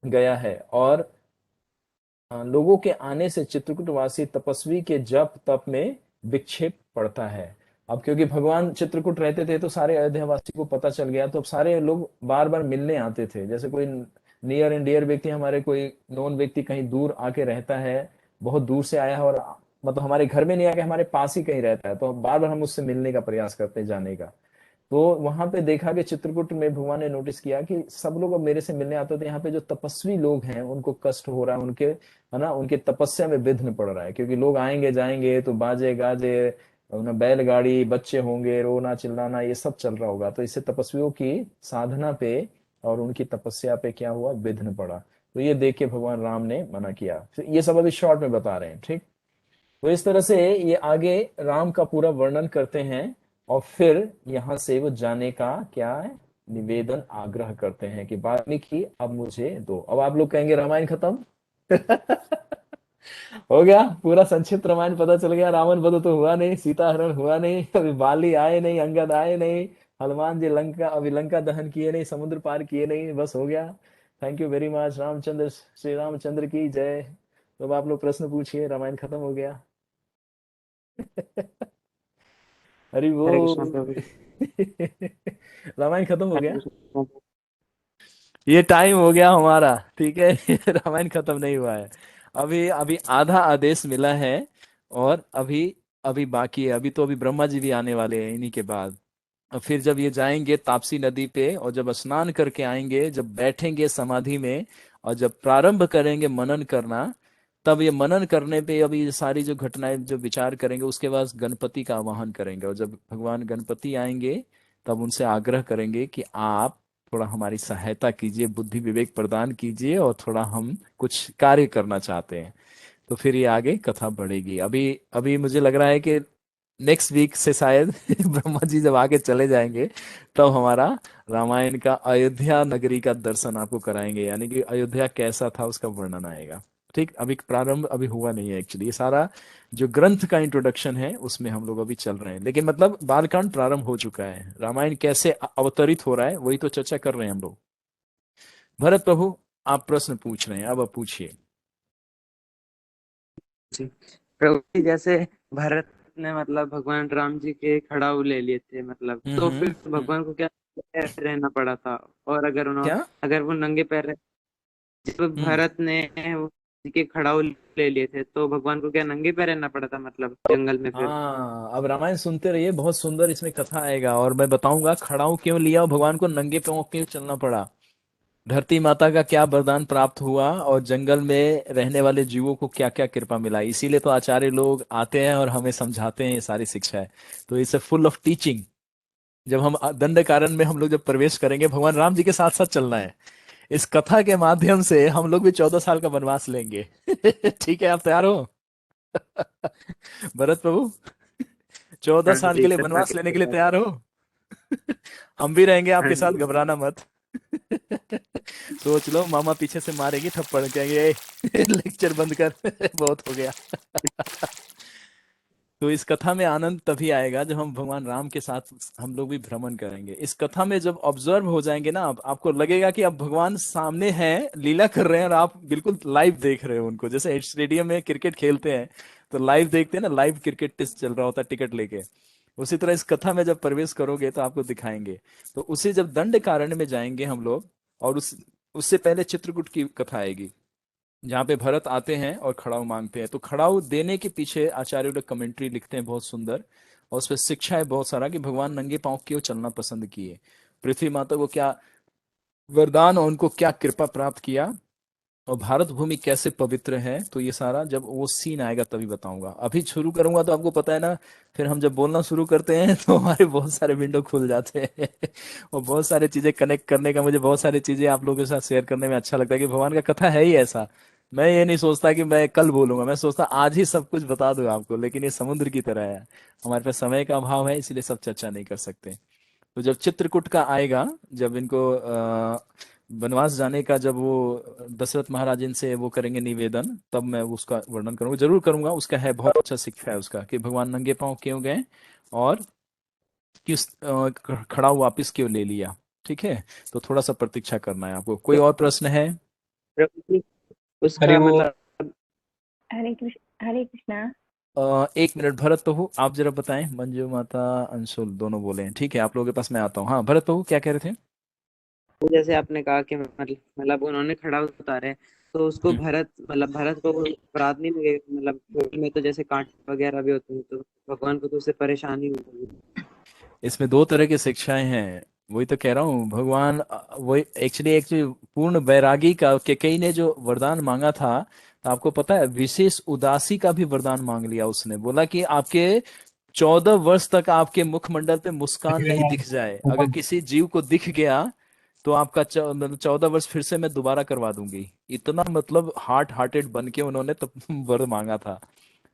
गया है, और लोगों के आने से चित्रकूट वासी तपस्वी के जप तप में विक्षेप पड़ता है। अब क्योंकि भगवान चित्रकूट रहते थे तो सारे अयोध्या वासी को पता चल गया, तो अब सारे लोग बार बार मिलने आते थे। जैसे कोई नियर एंड डियर व्यक्ति, हमारे कोई नॉन व्यक्ति कहीं दूर आके रहता है, बहुत दूर से आया है और मतलब हमारे घर में नहीं आके हमारे पास ही कहीं रहता है, तो बार बार हम उससे मिलने का प्रयास करते हैं, जाने का। तो वहां पे देखा कि चित्रकूट में भगवान ने नोटिस किया कि सब लोग अब मेरे से मिलने आते थे, यहाँ पे जो तपस्वी लोग हैं उनको कष्ट हो रहा है, उनके है ना उनके तपस्या में विघ्न पड़ रहा है। क्योंकि लोग आएंगे जाएंगे तो बाजे गाजे, बैलगाड़ी, बच्चे होंगे, रोना चिल्लाना, ये सब चल रहा होगा। तो इससे तपस्वियों की साधना पे और उनकी तपस्या पे क्या हुआ? विघ्न पड़ा। तो ये देख के भगवान राम ने मना किया। तो ये सब अभी शॉर्ट में बता रहे हैं, ठीक। तो इस तरह से ये आगे राम का पूरा वर्णन करते हैं और फिर यहाँ से वो जाने का क्या है? निवेदन, आग्रह करते हैं कि वाल्मीकि अब मुझे दो। अब आप लोग कहेंगे रामायण खत्म। हो गया पूरा संक्षिप्त रामायण पता चल गया। रावण वध तो हुआ नहीं, सीता हरण हुआ नहीं, अभी बाली आए नहीं, अंगद आए नहीं, हनुमान जी लंका दहन किए नहीं, समुद्र पार किए नहीं, बस हो गया। Thank you very much. Ramchandra, Shri Ramchandra की जय। तो अब आप लोग प्रश्न पूछिए, रामायण खत्म हो गया। अरे वो हरे कृष्ण प्रभु जी। रामायण खत्म हो हरे गया। कृष्ण प्रभु। ये टाइम हो गया हमारा, ठीक है। रामायण खत्म नहीं हुआ है। अभी अभी आधा आदेश मिला है और अभी अभी बाकी है। अभी तो अभी ब्रह्मा जी भी आने वाले हैं इन्हीं के बाद। और फिर जब ये जाएंगे ताप्ती नदी पे और जब स्नान करके आएंगे, जब बैठेंगे समाधि में और जब प्रारंभ करेंगे मनन करना, तब ये मनन करने पे अभी ये सारी जो घटनाएं जो विचार करेंगे, उसके बाद गणपति का आवाहन करेंगे। और जब भगवान गणपति आएंगे तब उनसे आग्रह करेंगे कि आप थोड़ा हमारी सहायता कीजिए, बुद्धि विवेक प्रदान कीजिए, और थोड़ा हम कुछ कार्य करना चाहते हैं। तो फिर ये आगे कथा बढ़ेगी। अभी अभी मुझे लग रहा है कि नेक्स्ट वीक से शायद ब्रह्मा जी जब आगे चले जाएंगे तब हमारा रामायण का अयोध्या नगरी का दर्शन आपको कराएंगे, यानी कि अयोध्या कैसा था उसका वर्णन आएगा। ठीक, अभी प्रारंभ अभी हुआ नहीं है एक्चुअली, ये सारा जो ग्रंथ का इंट्रोडक्शन है उसमें हम लोग अभी चल रहे हैं, लेकिन मतलब बालकांड प्रारंभ हो चुका है, रामायण कैसे अवतरित हो रहा है वही तो चर्चा कर रहे हैं हम लोग। भरत प्रभु, आप प्रश्न पूछ रहे हैं, अब आप पूछिए। जी प्रभु जी, जैसे भरत ने मतलब भगवान राम जी के खड़ाऊ ले लिए थे, मतलब तो फिर भगवान को क्या रहना पड़ा था? और अगर उन्होंने, क्या? अगर वो नंगे पैर जब हम्म। भरत ने जी के खड़ाऊ ले लिए थे तो भगवान को क्या नंगे पैर रहना पड़ा था, मतलब जंगल में फिर? हाँ, अब रामायण सुनते रहिए, बहुत सुंदर इसमें कथा आएगा और मैं बताऊंगा खड़ाऊ क्यों लिया और भगवान को नंगे पांव क्यों चलना पड़ा, धरती माता का क्या वरदान प्राप्त हुआ और जंगल में रहने वाले जीवों को क्या क्या कृपा मिला, इसीलिए तो आचार्य लोग आते हैं और हमें समझाते हैं ये सारी शिक्षा है। तो इसे फुल ऑफ टीचिंग। जब हम दंड कारण में हम लोग जब प्रवेश करेंगे, भगवान राम जी के साथ साथ चलना है, इस कथा के माध्यम से हम लोग भी 14 साल का वनवास लेंगे। ठीक है, आप तैयार हो? भरत प्रभु, 14 साल जी के लिए कथा वनवास लेने के लिए के तैयार हो? हम भी रहेंगे हाँ आपके साथ, जी। घबराना मत। सोच लो मामा पीछे से मारेगी थप्पड़, कहेंगे लेक्चर बंद कर, बहुत हो गया। तो इस कथा में आनंद तभी आएगा जब हम भगवान राम के साथ हम लोग भी भ्रमण करेंगे। इस कथा में जब ऑब्जर्व हो जाएंगे ना आप, आपको लगेगा कि अब भगवान सामने हैं, लीला कर रहे हैं और आप बिल्कुल लाइव देख रहे हो उनको, जैसे स्टेडियम में क्रिकेट खेलते हैं तो लाइव देखते हैं ना, लाइव क्रिकेट टेस्ट चल रहा होता है टिकट लेके, उसी तरह इस कथा में जब प्रवेश करोगे तो आपको दिखाएंगे। तो उसे जब दंड कारण्य में जाएंगे हम लोग, और उससे पहले चित्रकूट की कथा आएगी जहाँ पे भरत आते हैं और खड़ाऊ मांगते हैं। तो खड़ाऊ देने के पीछे आचार्य लोग कमेंट्री लिखते हैं बहुत सुंदर, और उसपे शिक्षा है बहुत सारा कि भगवान नंगे पांव क्यों चलना पसंद किए, पृथ्वी माता को क्या वरदान और उनको क्या कृपा प्राप्त किया, और भारत भूमि कैसे पवित्र है। तो ये सारा जब वो सीन आएगा तभी बताऊंगा, अभी शुरू करूंगा तो आपको पता है ना, फिर हम जब बोलना शुरू करते हैं तो हमारे बहुत सारे विंडो खुल जाते हैं और बहुत सारी चीजें कनेक्ट करने का, मुझे बहुत सारी चीजें आप लोगों के साथ शेयर करने में अच्छा लगता है कि भगवान का कथा है ही ऐसा। मैं ये नहीं सोचता कि मैं कल बोलूंगा, मैं सोचता आज ही सब कुछ बता दूं आपको, लेकिन ये समुद्र की तरह है, हमारे पास समय का अभाव है इसलिए सब चर्चा नहीं कर सकते। तो जब चित्रकूट का आएगा, जब इनको वनवास जाने का, जब वो दशरथ महाराज इनसे वो करेंगे निवेदन, तब मैं उसका वर्णन करूंगा, जरूर करूंगा। उसका है बहुत अच्छा शिक्षा है उसका कि भगवान नंगे पांव क्यों गए और किस खड़ा वापिस क्यों ले लिया। ठीक है, तो थोड़ा सा प्रतीक्षा करना है आपको। कोई और प्रश्न है? प्रभु जी, अरे उसका वो मतलब हरे कृष्ण, हरे कृष्णा। एक मिनट, भरत प्रभु आप जरा बताएं, मंजू माता अंशुल दोनों बोले हैं, ठीक है आप लोगों के पास मैं आता हूँ। हाँ भरत प्रभु क्या कह रहे थे? जैसे आपने कहा कि मतलब उन्होंने खड़ा उतारे, तो उसको हम्म। भरत, मतलब भरत को कोई अपराध नहीं लगेगा? मतलब पेड़ में तो जैसे कांटे वगैरह भी होते हैं, तो भगवान को तो उससे परेशानी होगी। इसमें दो तरह की शिक्षाएं हैं, वही तो कह रहा हूँ। भगवान वही एक्चुअली एक्चुअली पूर्ण वैरागी का कई ने जो वरदान मांगा था, तो आपको पता है विशेष उदासी का भी वरदान मांग लिया उसने, बोला कि आपके 14 वर्ष तक आपके मुखमंडल पे मुस्कान नहीं दिख जाए, अगर किसी जीव को दिख गया तो आपका 14 वर्ष फिर से मैं दोबारा करवा दूंगी। इतना मतलब हार्ट हार्टेड बन के उन्होंने तब वर मांगा था।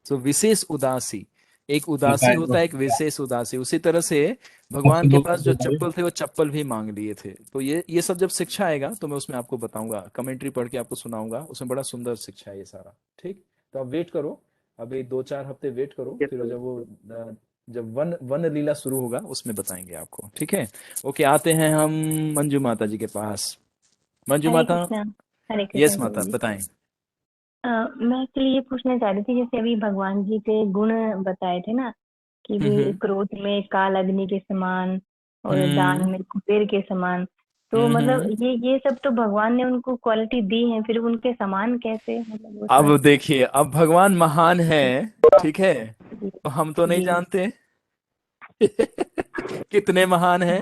सो विशेष उदासी, एक उदासी होता है, एक विशेष उदासी। उसी तरह से भगवान के पास जो चप्पल थे वो चप्पल भी मांग लिए थे। तो ये सब जब शिक्षा आएगा तो मैं उसमें आपको बताऊंगा, कमेंट्री पढ़ के आपको सुनाऊंगा, उसमें बड़ा सुंदर शिक्षा है ये सारा। ठीक, तो आप वेट करो, अभी 2-4 हफ्ते वेट करो, फिर जब वो जब वन वन लीला शुरू होगा उसमें बताएंगे आपको। ठीक है, ओके, आते हैं हम मंजू माता जी के पास। मंजू हरे माता। कृष्णा, हरे कृष्णा यस प्रभु माता, जी। बताएं। मैं एक्चुअली ये पूछना चाह रही थी, जैसे अभी भगवान जी के गुण बताए थे ना, कि वे हम्म। क्रोध में काल अग्नि के समान और दान हम्म। में कुबेर के समान। तो मतलब हम्म। ये सब तो भगवान ने उनको क्वालिटी दी है, फिर उनके समान कैसे, मतलब वो थोड़ा अब सा। देखिए, अब भगवान महान है, ठीक है, जी। तो हम तो नहीं जी। जानते कितने महान है।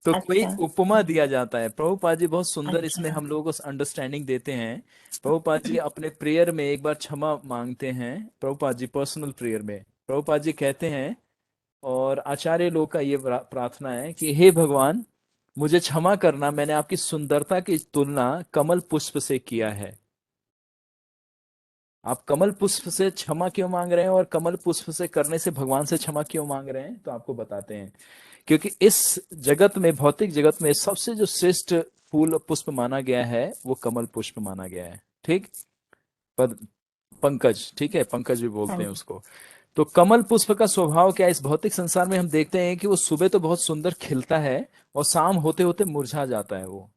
तो कोई अच्छा। उपमा दिया जाता है, प्रभुपाद जी बहुत सुंदर इसमें अच्छा। हम लोगों को अंडरस्टैंडिंग देते हैं। प्रभुपाद जी अपने प्रेयर में एक बार क्षमा मांगते हैं, प्रभुपाद जी पर्सनल प्रेयर में प्रभुपाद जी कहते हैं, और आचार्य लोग का ये प्रार्थना है कि हे भगवान मुझे क्षमा करना, मैंने आपकी सुंदरता की तुलना कमल पुष्प से किया है। आप कमल पुष्प से क्षमा क्यों मांग रहे हैं और कमल पुष्प से करने से भगवान से क्षमा क्यों मांग रहे हैं, तो आपको बताते हैं। क्योंकि इस जगत में, भौतिक जगत में सबसे जो श्रेष्ठ फूल पुष्प माना गया है वो कमल पुष्प माना गया है। ठीक, पद पंकज, ठीक है, पंकज भी हाँ बोलते हैं जी। उसको। तो कमल पुष्प का स्वभाव क्या है, इस भौतिक संसार में हम देखते हैं कि वो सुबह तो बहुत सुंदर खिलता है और शाम होते होते मुरझा जाता है वो।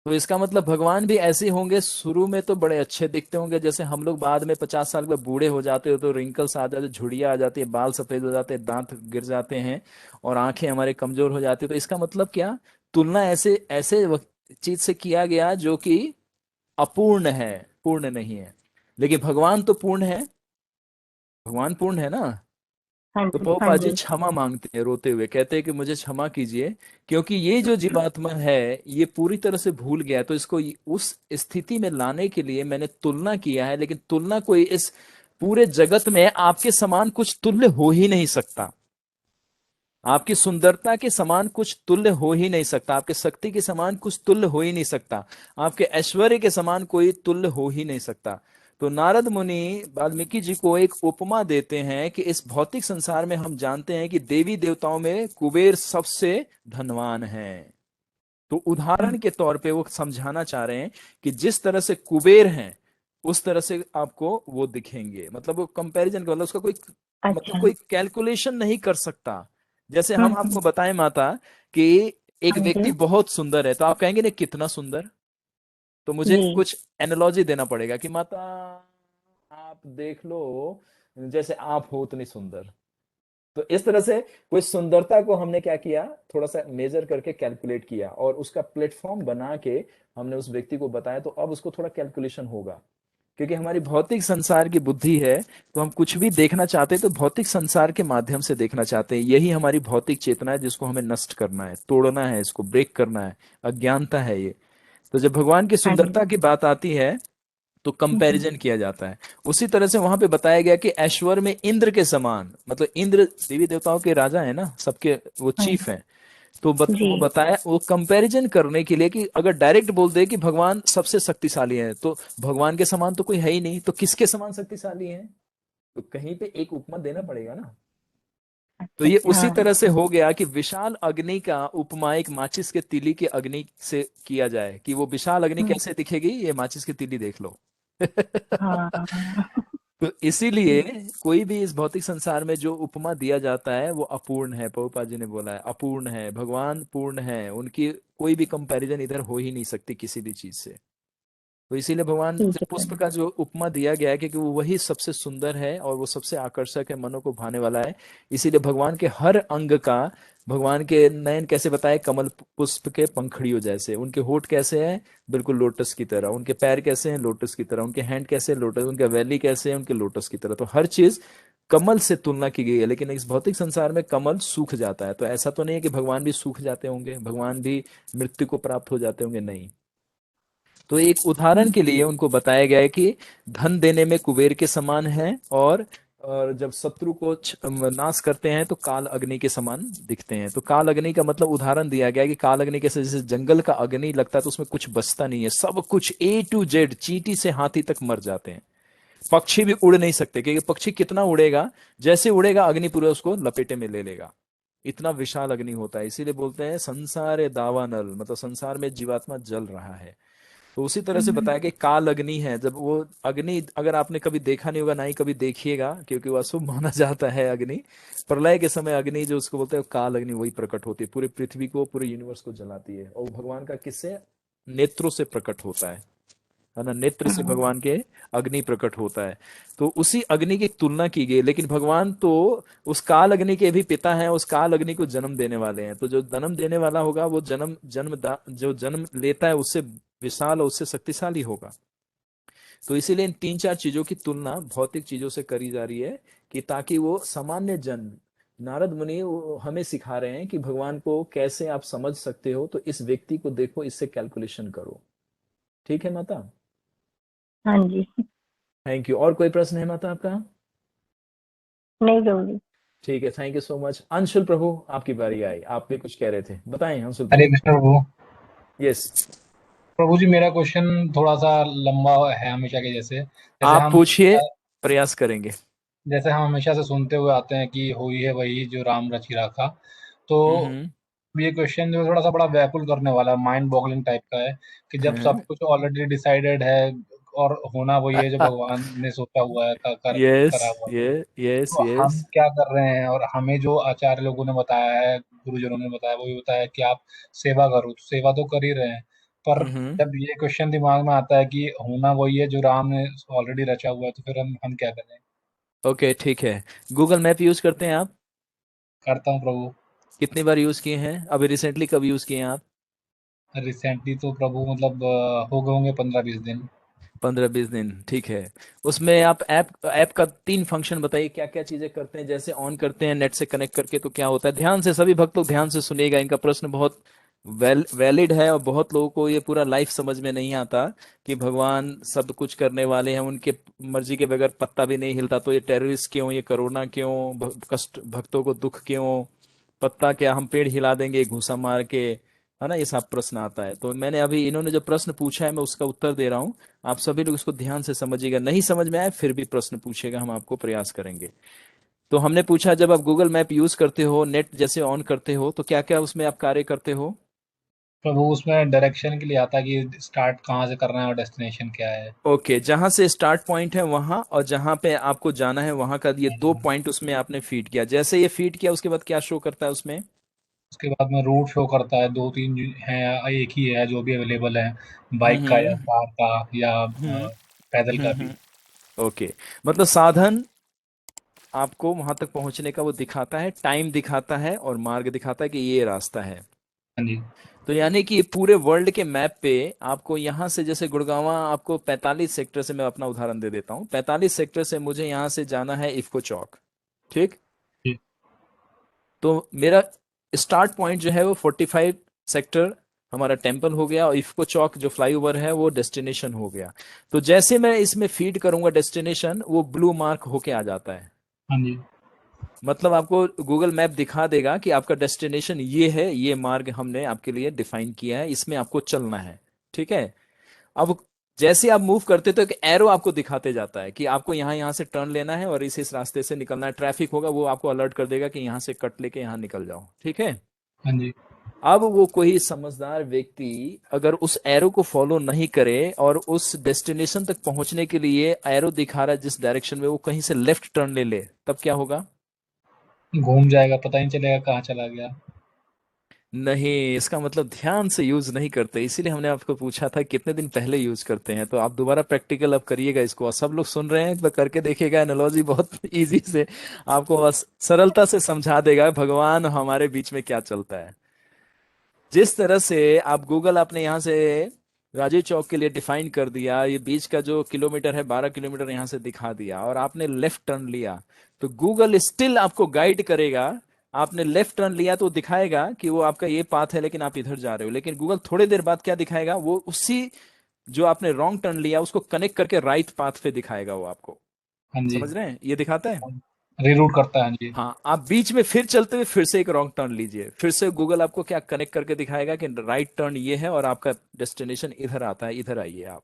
तो इसका मतलब भगवान भी ऐसे होंगे, शुरू में तो बड़े अच्छे दिखते होंगे, जैसे हम लोग बाद में 50 साल के बूढ़े हो जाते हो तो रिंकल्स आ जाते, झुर्रियां आ जाती है, बाल सफेद हो जाते हैं, दांत गिर जाते हैं और आंखें हमारे कमजोर हो जाती है। तो इसका मतलब क्या, तुलना ऐसे ऐसे चीज से किया गया जो कि अपूर्ण है, पूर्ण नहीं है। लेकिन भगवान तो पूर्ण है, भगवान पूर्ण है ना। हाँ तो जी। हाँ पहुपा जी जी। क्षमा मांगते हैं रोते हुए, कहते हैं कि मुझे क्षमा कीजिए, क्योंकि ये जो जीवात्मा है ये पूरी तरह से भूल गया है। तो इसको उस स्थिति में लाने के लिए मैंने तुलना किया है, लेकिन तुलना कोई इस पूरे जगत में आपके समान कुछ तुल्य हो ही नहीं सकता। आपकी सुंदरता के समान कुछ तुल्य हो ही नहीं सकता, आपके शक्ति के समान कुछ तुल्य हो ही नहीं सकता, आपके ऐश्वर्य के समान कोई तुल्य हो ही नहीं सकता। तो नारद मुनि वाल्मीकि जी को एक उपमा देते हैं कि इस भौतिक संसार में हम जानते हैं कि देवी देवताओं में कुबेर सबसे धनवान है। तो उदाहरण के तौर पे वो समझाना चाह रहे हैं कि जिस तरह से कुबेर हैं उस तरह से आपको वो दिखेंगे। मतलब वो कंपैरिजन का मतलब उसका कोई, मतलब अच्छा। कोई कैलकुलेशन नहीं कर सकता। जैसे हम हम्म। आपको बताएं माता कि एक हाँ व्यक्ति जी। बहुत सुंदर है तो आप कहेंगे ना कितना सुंदर। तो मुझे जी। कुछ एनालॉजी देना पड़ेगा कि माता आप देख लो, जैसे आप हो उतनी सुंदर। तो इस तरह से कोई सुंदरता को हमने क्या किया, थोड़ा सा मेजर करके कैलकुलेट किया और उसका प्लेटफॉर्म बना के हमने उस व्यक्ति को बताया। तो अब उसको थोड़ा कैलकुलेशन होगा, क्योंकि हमारी भौतिक संसार की बुद्धि है। तो हम कुछ भी देखना चाहते हैं तो भौतिक संसार के माध्यम से देखना चाहते हैं। यही हमारी भौतिक चेतना है जिसको हमें नष्ट करना है, तोड़ना है, इसको ब्रेक करना है। अज्ञानता है ये। तो जब भगवान की हाँ जी। सुंदरता की बात आती है तो कंपैरिजन किया जाता है। उसी तरह से वहां पे बताया गया कि ऐश्वर्य में इंद्र के समान, मतलब इंद्र देवी देवताओं के राजा है ना, सबके वो हाँ चीफ हैं। तो जी। वो बताया, वो कंपैरिजन करने के लिए कि अगर डायरेक्ट बोल दे कि भगवान सबसे शक्तिशाली है तो भगवान के समान तो कोई है ही नहीं, तो किसके समान शक्तिशाली है, तो कहीं पे एक उपमा देना पड़ेगा ना। तो अच्छा ये अच्छा। उसी हाँ। तरह से हो गया कि विशाल अग्नि का उपमा एक माचिस के तीली के अग्नि से किया जाए कि वो विशाल अग्नि हम्म। कैसे दिखेगी, ये माचिस की तीली देख लो। हाँ। तो इसीलिए कोई भी इस भौतिक संसार में जो उपमा दिया जाता है वो अपूर्ण है। प्रभुपाद जी ने बोला है अपूर्ण है, भगवान पूर्ण है, उनकी कोई भी कंपैरिजन इधर हो ही नहीं सकती किसी भी चीज से। तो इसीलिए भगवान ठीक जब है पुष्प सर। का जो उपमा दिया गया है क्योंकि वो वही सबसे सुंदर है और वो सबसे आकर्षक है, मनों को भाने वाला है। इसीलिए भगवान के हर अंग का, भगवान के नयन कैसे बताए, कमल पुष्प के पंखड़ियों जैसे, उनके होठ कैसे हैं, बिल्कुल लोटस की तरह, उनके पैर कैसे हैं, लोटस की तरह, उनके हैंड कैसे हैं, लोटस, उनके वैली कैसे हैं, उनके लोटस की तरह। तो हर चीज कमल से तुलना की गई है। लेकिन इस भौतिक संसार में कमल सूख जाता है, तो ऐसा तो नहीं है कि भगवान भी सूख जाते होंगे, भगवान भी मृत्यु को प्राप्त हो जाते होंगे, नहीं। तो एक उदाहरण के लिए उनको बताया गया है कि धन देने में कुबेर के समान है, और जब शत्रु को नाश करते हैं तो काल अग्नि के समान दिखते हैं। तो काल अग्नि का मतलब उदाहरण दिया गया है कि काल अग्नि कैसे, जैसे जंगल का अग्नि लगता है तो उसमें कुछ बचता नहीं है, सब कुछ A to Z, चींटी से हाथी तक मर जाते हैं। पक्षी भी उड़ नहीं सकते क्योंकि पक्षी कितना उड़ेगा, जैसे उड़ेगा अग्नि पूरा उसको लपेटे में ले लेगा। इतना विशाल अग्नि होता है। इसीलिए बोलते हैं संसार दावानल, मतलब संसार में जीवात्मा जल रहा है। तो उसी तरह से बताया कि काल अग्नि है। जब वो अग्नि, अगर आपने कभी देखा नहीं होगा ना ही कभी देखिएगा क्योंकि वो अशुभ माना जाता है अग्नि, प्रलय के समय अग्नि जो उसको बोलते हैं काल अग्नि, वही प्रकट होती है, पूरी पृथ्वी को, पूरे यूनिवर्स को जलाती है। और वो भगवान का किससे, नेत्रों से प्रकट होता है ना, नेत्र से हाँ। भगवान के अग्नि प्रकट होता है। तो उसी अग्नि की तुलना की गई। लेकिन भगवान तो उस काल अग्नि के भी पिता हैं, उस काल अग्नि को जन्म देने वाले हैं। तो जो जन्म देने वाला होगा वो जो जन्म लेता है उससे विशाल और उससे शक्तिशाली होगा। तो इसीलिए इन तीन चार चीजों की तुलना भौतिक चीजों से करी जा रही है कि ताकि वो सामान्य जन, नारद मुनि वो हमें सिखा रहे हैं कि भगवान को कैसे आप समझ सकते हो, तो इस व्यक्ति को देखो, इससे कैलकुलेशन करो। ठीक है माता, हाँ जी। Thank you. और कोई प्रश्न है माता आपका? नहीं प्रभु जी। ठीक है, thank you so much. Anshul Prabhu आपकी बारी आई, आप भी कुछ कह रहे थे, बताएं अंशुल हरे प्रभु। कृष्ण प्रभु। यस। प्रभु जी, मेरा क्वेश्चन थोड़ा सा लंबा है हमेशा के जैसे। आप पूछिए, प्रयास करेंगे। जैसे हम हमेशा से सुनते हुए आते हैं कि हुई है वही जो राम रचि राखा। तो हम्म। ये क्वेश्चन जो थोड़ा सा बड़ा व्याकुल करने वाला, माइंड बॉगलिंग टाइप का है कि जब सब कुछ ऑलरेडी डिसाइडेड है और होना वही है जो भगवान ने सोचा हुआ है, यस, करा हुआ है, यस, तो यस। हम क्या कर रहे हैं? और हमें जो आचार्य लोगों ने बताया है, गुरुजनों ने बताया, वो भी बताया कि आप सेवा करो, तो सेवा तो कर ही रहे हैं। पर हम्म। जब ये क्वेश्चन दिमाग में आता है कि होना वही है जो राम ने ऑलरेडी रचा हुआ है, तो फिर हम क्या करें? ओके, ठीक है। गूगल मैप यूज करते हैं आप? करता हूँ प्रभु। कितनी बार यूज किए हैं? अभी रिसेंटली कब यूज किए हैं आप? रिसेंटली तो प्रभु मतलब हो गए होंगे 15-20 दिन। 15-20 दिन, ठीक है। उसमें आप ऐप ऐप का 3 फंक्शन बताइए, क्या क्या चीजें करते हैं। जैसे ऑन करते हैं नेट से कनेक्ट करके तो क्या होता है? ध्यान से सभी भक्त लोग ध्यान से सुनिएगा, इनका प्रश्न बहुत वैलिड है और बहुत लोगों को ये पूरा लाइफ समझ में नहीं आता कि भगवान सब कुछ करने वाले हैं, उनके मर्जी के बगैर पत्ता भी नहीं हिलता, तो ये टेररिस्ट क्यों, ये कोरोना क्यों, कष्ट भक्तों को दुख क्यों, पत्ता क्या हम पेड़ हिला देंगे घूसा मार के, है ना? ये सब प्रश्न आता है। तो मैंने अभी इन्होंने जो प्रश्न पूछा है मैं उसका उत्तर दे रहा हूँ। आप सभी लोग इसको ध्यान से समझिएगा, नहीं समझ में आए फिर भी प्रश्न पूछेगा, हम आपको प्रयास करेंगे। तो हमने पूछा, जब आप गूगल मैप यूज करते हो, नेट जैसे ऑन करते हो, तो क्या क्या उसमें आप कार्य करते हो? प्रभु उसमें डायरेक्शन के लिए आता है कि स्टार्ट कहाँ से करना है और डेस्टिनेशन क्या है। ओके, जहां से स्टार्ट पॉइंट है वहां, और जहां पे आपको जाना है वहां का, ये 2 पॉइंट उसमें आपने फीड किया। जैसे ये फीड किया उसके बाद क्या शो करता है उसमें? उसके बाद में रूट शो करता है, 2-3 हैं या एक ही है जो भी अवेलेबल है, बाइक का या हम्म। कार का या हम्म। पैदल का भी। ओके, मतलब साधन आपको वहां तक पहुंचने का वो दिखाता है, टाइम दिखाता है और मार्ग दिखाता है कि ये रास्ता है। हाँ जी। तो यानी कि पूरे वर्ल्ड के मैप पे आपको यहाँ से, जैसे गुड़गांव आपको 45 सेक्टर से, मैं अपना उदाहरण दे देता हूँ, 45 सेक्टर से मुझे यहाँ से जाना है इफ्को चौक, ठीक? जी। तो मेरा स्टार्ट पॉइंट जो है वो 45 सेक्टर हमारा टेम्पल हो गया, और इफ्को चौक जो फ्लाईओवर है वो डेस्टिनेशन हो गया। तो जैसे मैं इसमें फीड करूंगा डेस्टिनेशन, वो ब्लू मार्क होके आ जाता है। हाँ जी। मतलब आपको गूगल मैप दिखा देगा कि आपका डेस्टिनेशन ये है, ये मार्ग हमने आपके लिए डिफाइन किया है, इसमें आपको चलना है, ठीक है? अब जैसे आप मूव करते तो एक एरो आपको दिखाते जाता है कि आपको यहाँ यहाँ से टर्न लेना है और इस रास्ते से निकलना है। ट्रैफिक होगा वो आपको अलर्ट कर देगा कि यहाँ से कट लेके यहाँ निकल जाओ, ठीक है? हाँ जी। अब वो कोई समझदार व्यक्ति अगर उस एरो को फॉलो नहीं करे और उस डेस्टिनेशन तक पहुंचने के लिए एरो दिखा रहा है जिस डायरेक्शन में, वो कहीं से लेफ्ट टर्न ले ले, तब क्या होगा? घूम जाएगा, पता ही नहीं चलेगा कहाँ चला गया। नहीं, इसका मतलब ध्यान से यूज नहीं करते, इसीलिए हमने आपको पूछा था कितने दिन पहले यूज करते हैं। तो आप दोबारा प्रैक्टिकल अब करिएगा इसको, और सब लोग सुन रहे हैं तो करके देखिएगा। एनालॉजी बहुत इजी से आपको बस सरलता से समझा देगा भगवान हमारे बीच में क्या चलता है। जिस तरह से आप गूगल आपने यहाँ से राजीव चौक के लिए डिफाइन कर दिया, ये बीच का जो किलोमीटर है 12 किलोमीटर यहाँ से दिखा दिया, और आपने लेफ्ट टर्न लिया, तो गूगल स्टिल आपको गाइड करेगा। आपने लेफ्ट टर्न लिया तो दिखाएगा कि वो आपका ये पाथ है लेकिन आप इधर जा रहे हो, लेकिन गूगल थोड़ी देर बाद क्या दिखाएगा, वो उसी जो आपने रॉन्ग टर्न लिया उसको कनेक्ट करके राइट पाथ पे दिखाएगा वो आपको। हाँ जी। समझ रहे हैं? ये दिखाता है। रीरूट करता है, हाँ जी। हाँ, आप बीच में फिर चलते हुए फिर से एक रॉन्ग टर्न लीजिए, फिर से गूगल आपको क्या कनेक्ट करके दिखाएगा कि राइट टर्न ये है और आपका डेस्टिनेशन इधर आता है, इधर आइए आप।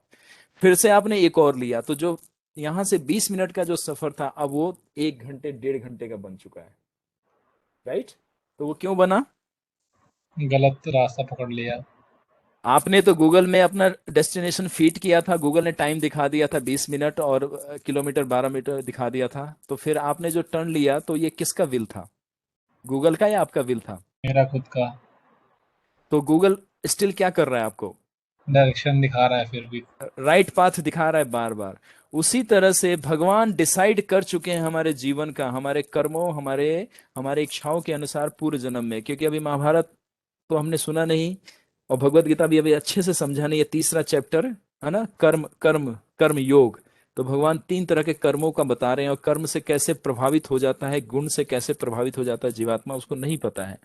फिर से आपने एक और लिया, तो जो यहाँ से 20 मिनट का जो सफर था अब वो 1 घंटे 1.5 घंटे का बन चुका है, राइट? तो वो क्यों बना? गलत रास्ता पकड़ लिया। आपने तो गूगल में अपना डेस्टिनेशन फीड किया था, गूगल ने टाइम दिखा दिया था 20 मिनट, और किलोमीटर 12 मीटर दिखा दिया था। तो फिर आपने जो टर्न लिया तो ये किसका विल था? गूगल का या आपका विल था? मेरा खुद का। तो गूगल स्टिल क्या कर रहा है आपको? डायरेक्शन दिखा रहा है फिर भी। राइट पाथ दिखा रहा है बार बार। उसी तरह से भगवान डिसाइड कर चुके हैं हमारे जीवन का, हमारे कर्मों, हमारे हमारे इच्छाओं के अनुसार पूर्व जन्म में। क्योंकि अभी महाभारत तो हमने सुना नहीं, और भगवत गीता भी अभी अच्छे से समझा नहीं, है 3रा चैप्टर है ना, कर्म कर्म कर्म योग। तो भगवान 3 तरह के कर्मों का बता रहे हैं, और कर्म से कैसे प्रभावित हो जाता है, गुण से कैसे प्रभावित हो जाता है जीवात्मा, उसको नहीं पता है।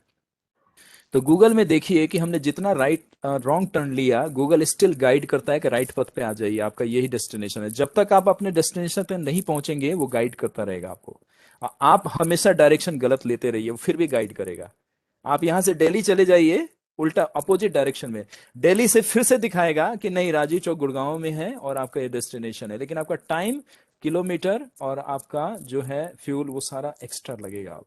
तो गूगल में देखिए कि हमने जितना राइट रॉन्ग टर्न लिया, गूगल स्टिल गाइड करता है कि राइट पथ पे आ जाइए, आपका यही डेस्टिनेशन है। जब तक आप अपने डेस्टिनेशन तक नहीं पहुंचेंगे वो गाइड करता रहेगा आपको। आप हमेशा डायरेक्शन गलत लेते रहिए, वो फिर भी गाइड करेगा। आप यहां से दिल्ली चले जाइए, उल्टा अपोजिट डायरेक्शन में। दिल्ली से फिर से दिखाएगा कि नहीं, राजीव चौक गुड़गांव में है और आपका ये डेस्टिनेशन है, लेकिन आपका टाइम, किलोमीटर और आपका जो है फ्यूल, वो सारा एक्स्ट्रा लगेगा।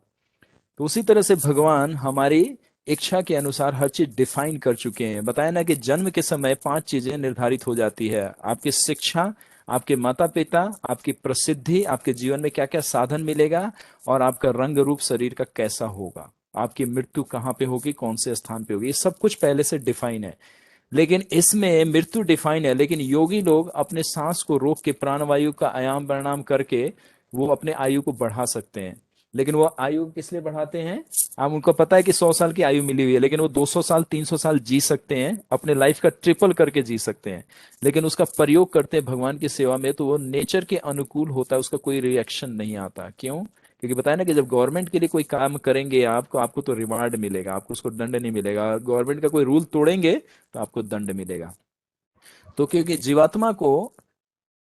तो उसी तरह से भगवान हमारी इच्छा के अनुसार हर चीज डिफाइन कर चुके हैं। बताया ना कि जन्म के समय 5 चीजें निर्धारित हो जाती है। आपकी शिक्षा, आपके माता पिता, आपकी प्रसिद्धि, आपके जीवन में क्या क्या साधन मिलेगा, और आपका रंग रूप शरीर का कैसा होगा, आपकी मृत्यु कहाँ पे होगी, कौन से स्थान पे होगी, ये सब कुछ पहले से डिफाइन है। लेकिन इसमें मृत्यु डिफाइन है, लेकिन योगी लोग अपने सांस को रोक के प्राणवायु का आयाम परिणाम करके वो अपने आयु को बढ़ा सकते हैं। लेकिन वो आयु किस लिए बढ़ाते हैं? आप उनको पता है कि 100 साल की आयु मिली हुई है, लेकिन वो 200 साल 300 साल जी सकते हैं, अपने लाइफ का ट्रिपल करके जी सकते हैं। लेकिन उसका प्रयोग करते हैं भगवान की सेवा में, तो वो नेचर के अनुकूल होता है, उसका कोई रिएक्शन नहीं आता। क्यों? क्योंकि बताया ना कि जब गवर्नमेंट के लिए कोई काम करेंगे आपको, आपको तो रिवार्ड मिलेगा, आपको उसको दंड नहीं मिलेगा। गवर्नमेंट का कोई रूल तोड़ेंगे तो आपको दंड मिलेगा। तो क्योंकि जीवात्मा को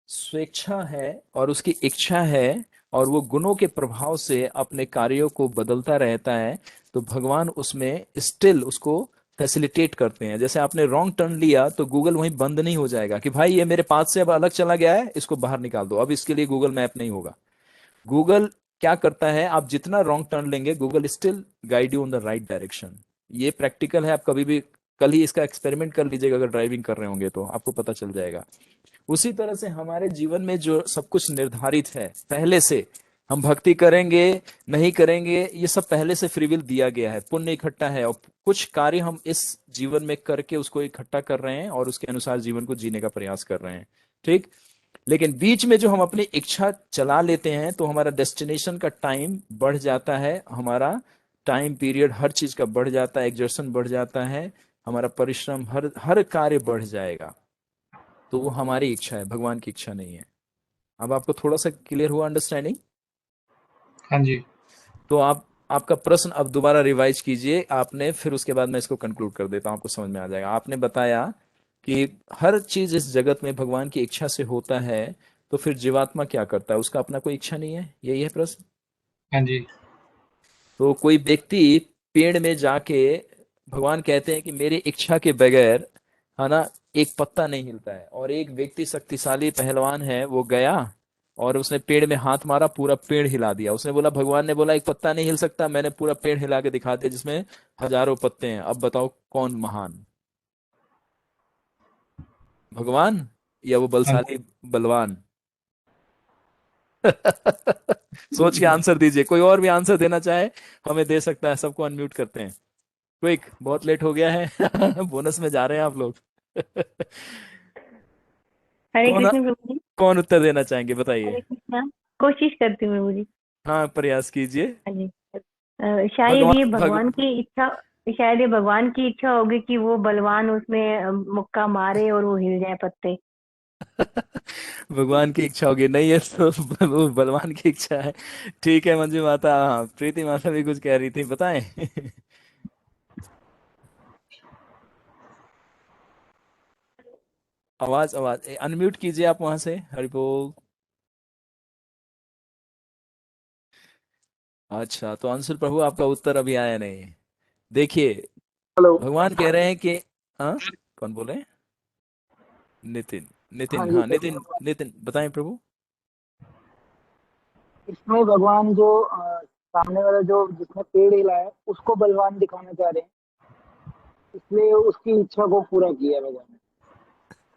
स्वेच्छा है और उसकी इच्छा है, और वो गुणों के प्रभाव से अपने कार्यों को बदलता रहता है, तो भगवान उसमें स्टिल उसको फैसिलिटेट करते हैं। जैसे आपने रॉन्ग टर्न लिया तो गूगल वहीं बंद नहीं हो जाएगा कि भाई ये मेरे पाथ से अब अलग चला गया है, इसको बाहर निकाल दो, अब इसके लिए गूगल मैप नहीं होगा। गूगल क्या करता है, आप जितना रॉन्ग टर्न लेंगे Google still guide you on the right direction. ये प्रैक्टिकल है, आप कभी भी कल ही इसका एक्सपेरिमेंट कर लीजिएगा, अगर ड्राइविंग कर रहे होंगे तो आपको पता चल जाएगा। उसी तरह से हमारे जीवन में जो सब कुछ निर्धारित है पहले से, हम भक्ति करेंगे नहीं करेंगे, ये सब पहले से फ्री विल दिया गया है, पुण्य इकट्ठा है, और कुछ कार्य हम इस जीवन में करके उसको इकट्ठा कर रहे हैं और उसके अनुसार जीवन को जीने का प्रयास कर रहे हैं। ठीक। लेकिन बीच में जो हम अपनी इच्छा चला लेते हैं तो हमारा डेस्टिनेशन का टाइम बढ़ जाता है, हमारा टाइम पीरियड हर चीज का बढ़ जाता है, एग्जर्शन बढ़ जाता है, हमारा परिश्रम, हर हर कार्य बढ़ जाएगा। तो वो हमारी इच्छा है, भगवान की इच्छा नहीं है। अब आपको थोड़ा सा क्लियर हुआ अंडरस्टैंडिंग? हाँ जी। तो आप आपका प्रश्न अब दोबारा रिवाइज कीजिए आपने, फिर उसके बाद मैं इसको कंक्लूड कर देता हूं, आपको समझ में आ जाएगा। आपने बताया कि हर चीज इस जगत में भगवान की इच्छा से होता है, तो फिर जीवात्मा क्या करता है? उसका अपना कोई इच्छा नहीं है, यही है प्रश्न? हाँ जी। तो कोई व्यक्ति पेड़ में जाके, भगवान कहते हैं कि मेरी इच्छा के बगैर, है ना, एक पत्ता नहीं हिलता है। और एक व्यक्ति शक्तिशाली पहलवान है, वो गया और उसने पेड़ में हाथ मारा, पूरा पेड़ हिला दिया। उसने बोला, भगवान ने बोला एक पत्ता नहीं हिल सकता, मैंने पूरा पेड़ हिला के दिखा दिया जिसमें हजारों पत्ते हैं। अब बताओ कौन महान, भगवान या वो हाँ बलशाली बलवान? सोच के आंसर दीजिए। कोई और भी आंसर देना चाहे हमें दे सकता है। सबको अनम्यूट करते हैं। क्विक, बहुत लेट हो गया है। बोनस में जा रहे हैं आप लोग। हरे कौन कृष्ण प्रभु जी। कौन उत्तर देना चाहेंगे, बताइए। हरे कृष्णा। कोशिश करती हूँ प्रभु जी। हाँ, प्रयास कीजिए। हाँ जी। शायद ये भगवान भगवान की इच्छा, शायद ये भगवान की इच्छा होगी कि वो बलवान उसमें मुक्का मारे और वो हिल जाए पत्ते। भगवान की इच्छा होगी, नहीं है तो वो बलवान की इच्छा है। ठीक है मंजू माता। हाँ, प्रीति माता भी कुछ कह रही थी, बताएं। आवाज आवाज अनम्यूट कीजिए आप वहां से, हरि बोल। अच्छा, तो अंशुल प्रभु आपका उत्तर अभी आया नहीं। देखिए, हेलो। भगवान कह रहे हैं कि, हाँ, कौन बोले? नितिन। हाँ नितिन, जी, हाँ नितिन, नितिन बताएं प्रभु। इसमें भगवान जो सामने वाला जो जिसने पेड़ हिलाया उसको बलवान दिखाना चाह रहे हैं, इसलिए उसकी इच्छा को पूरा किया भगवान ने।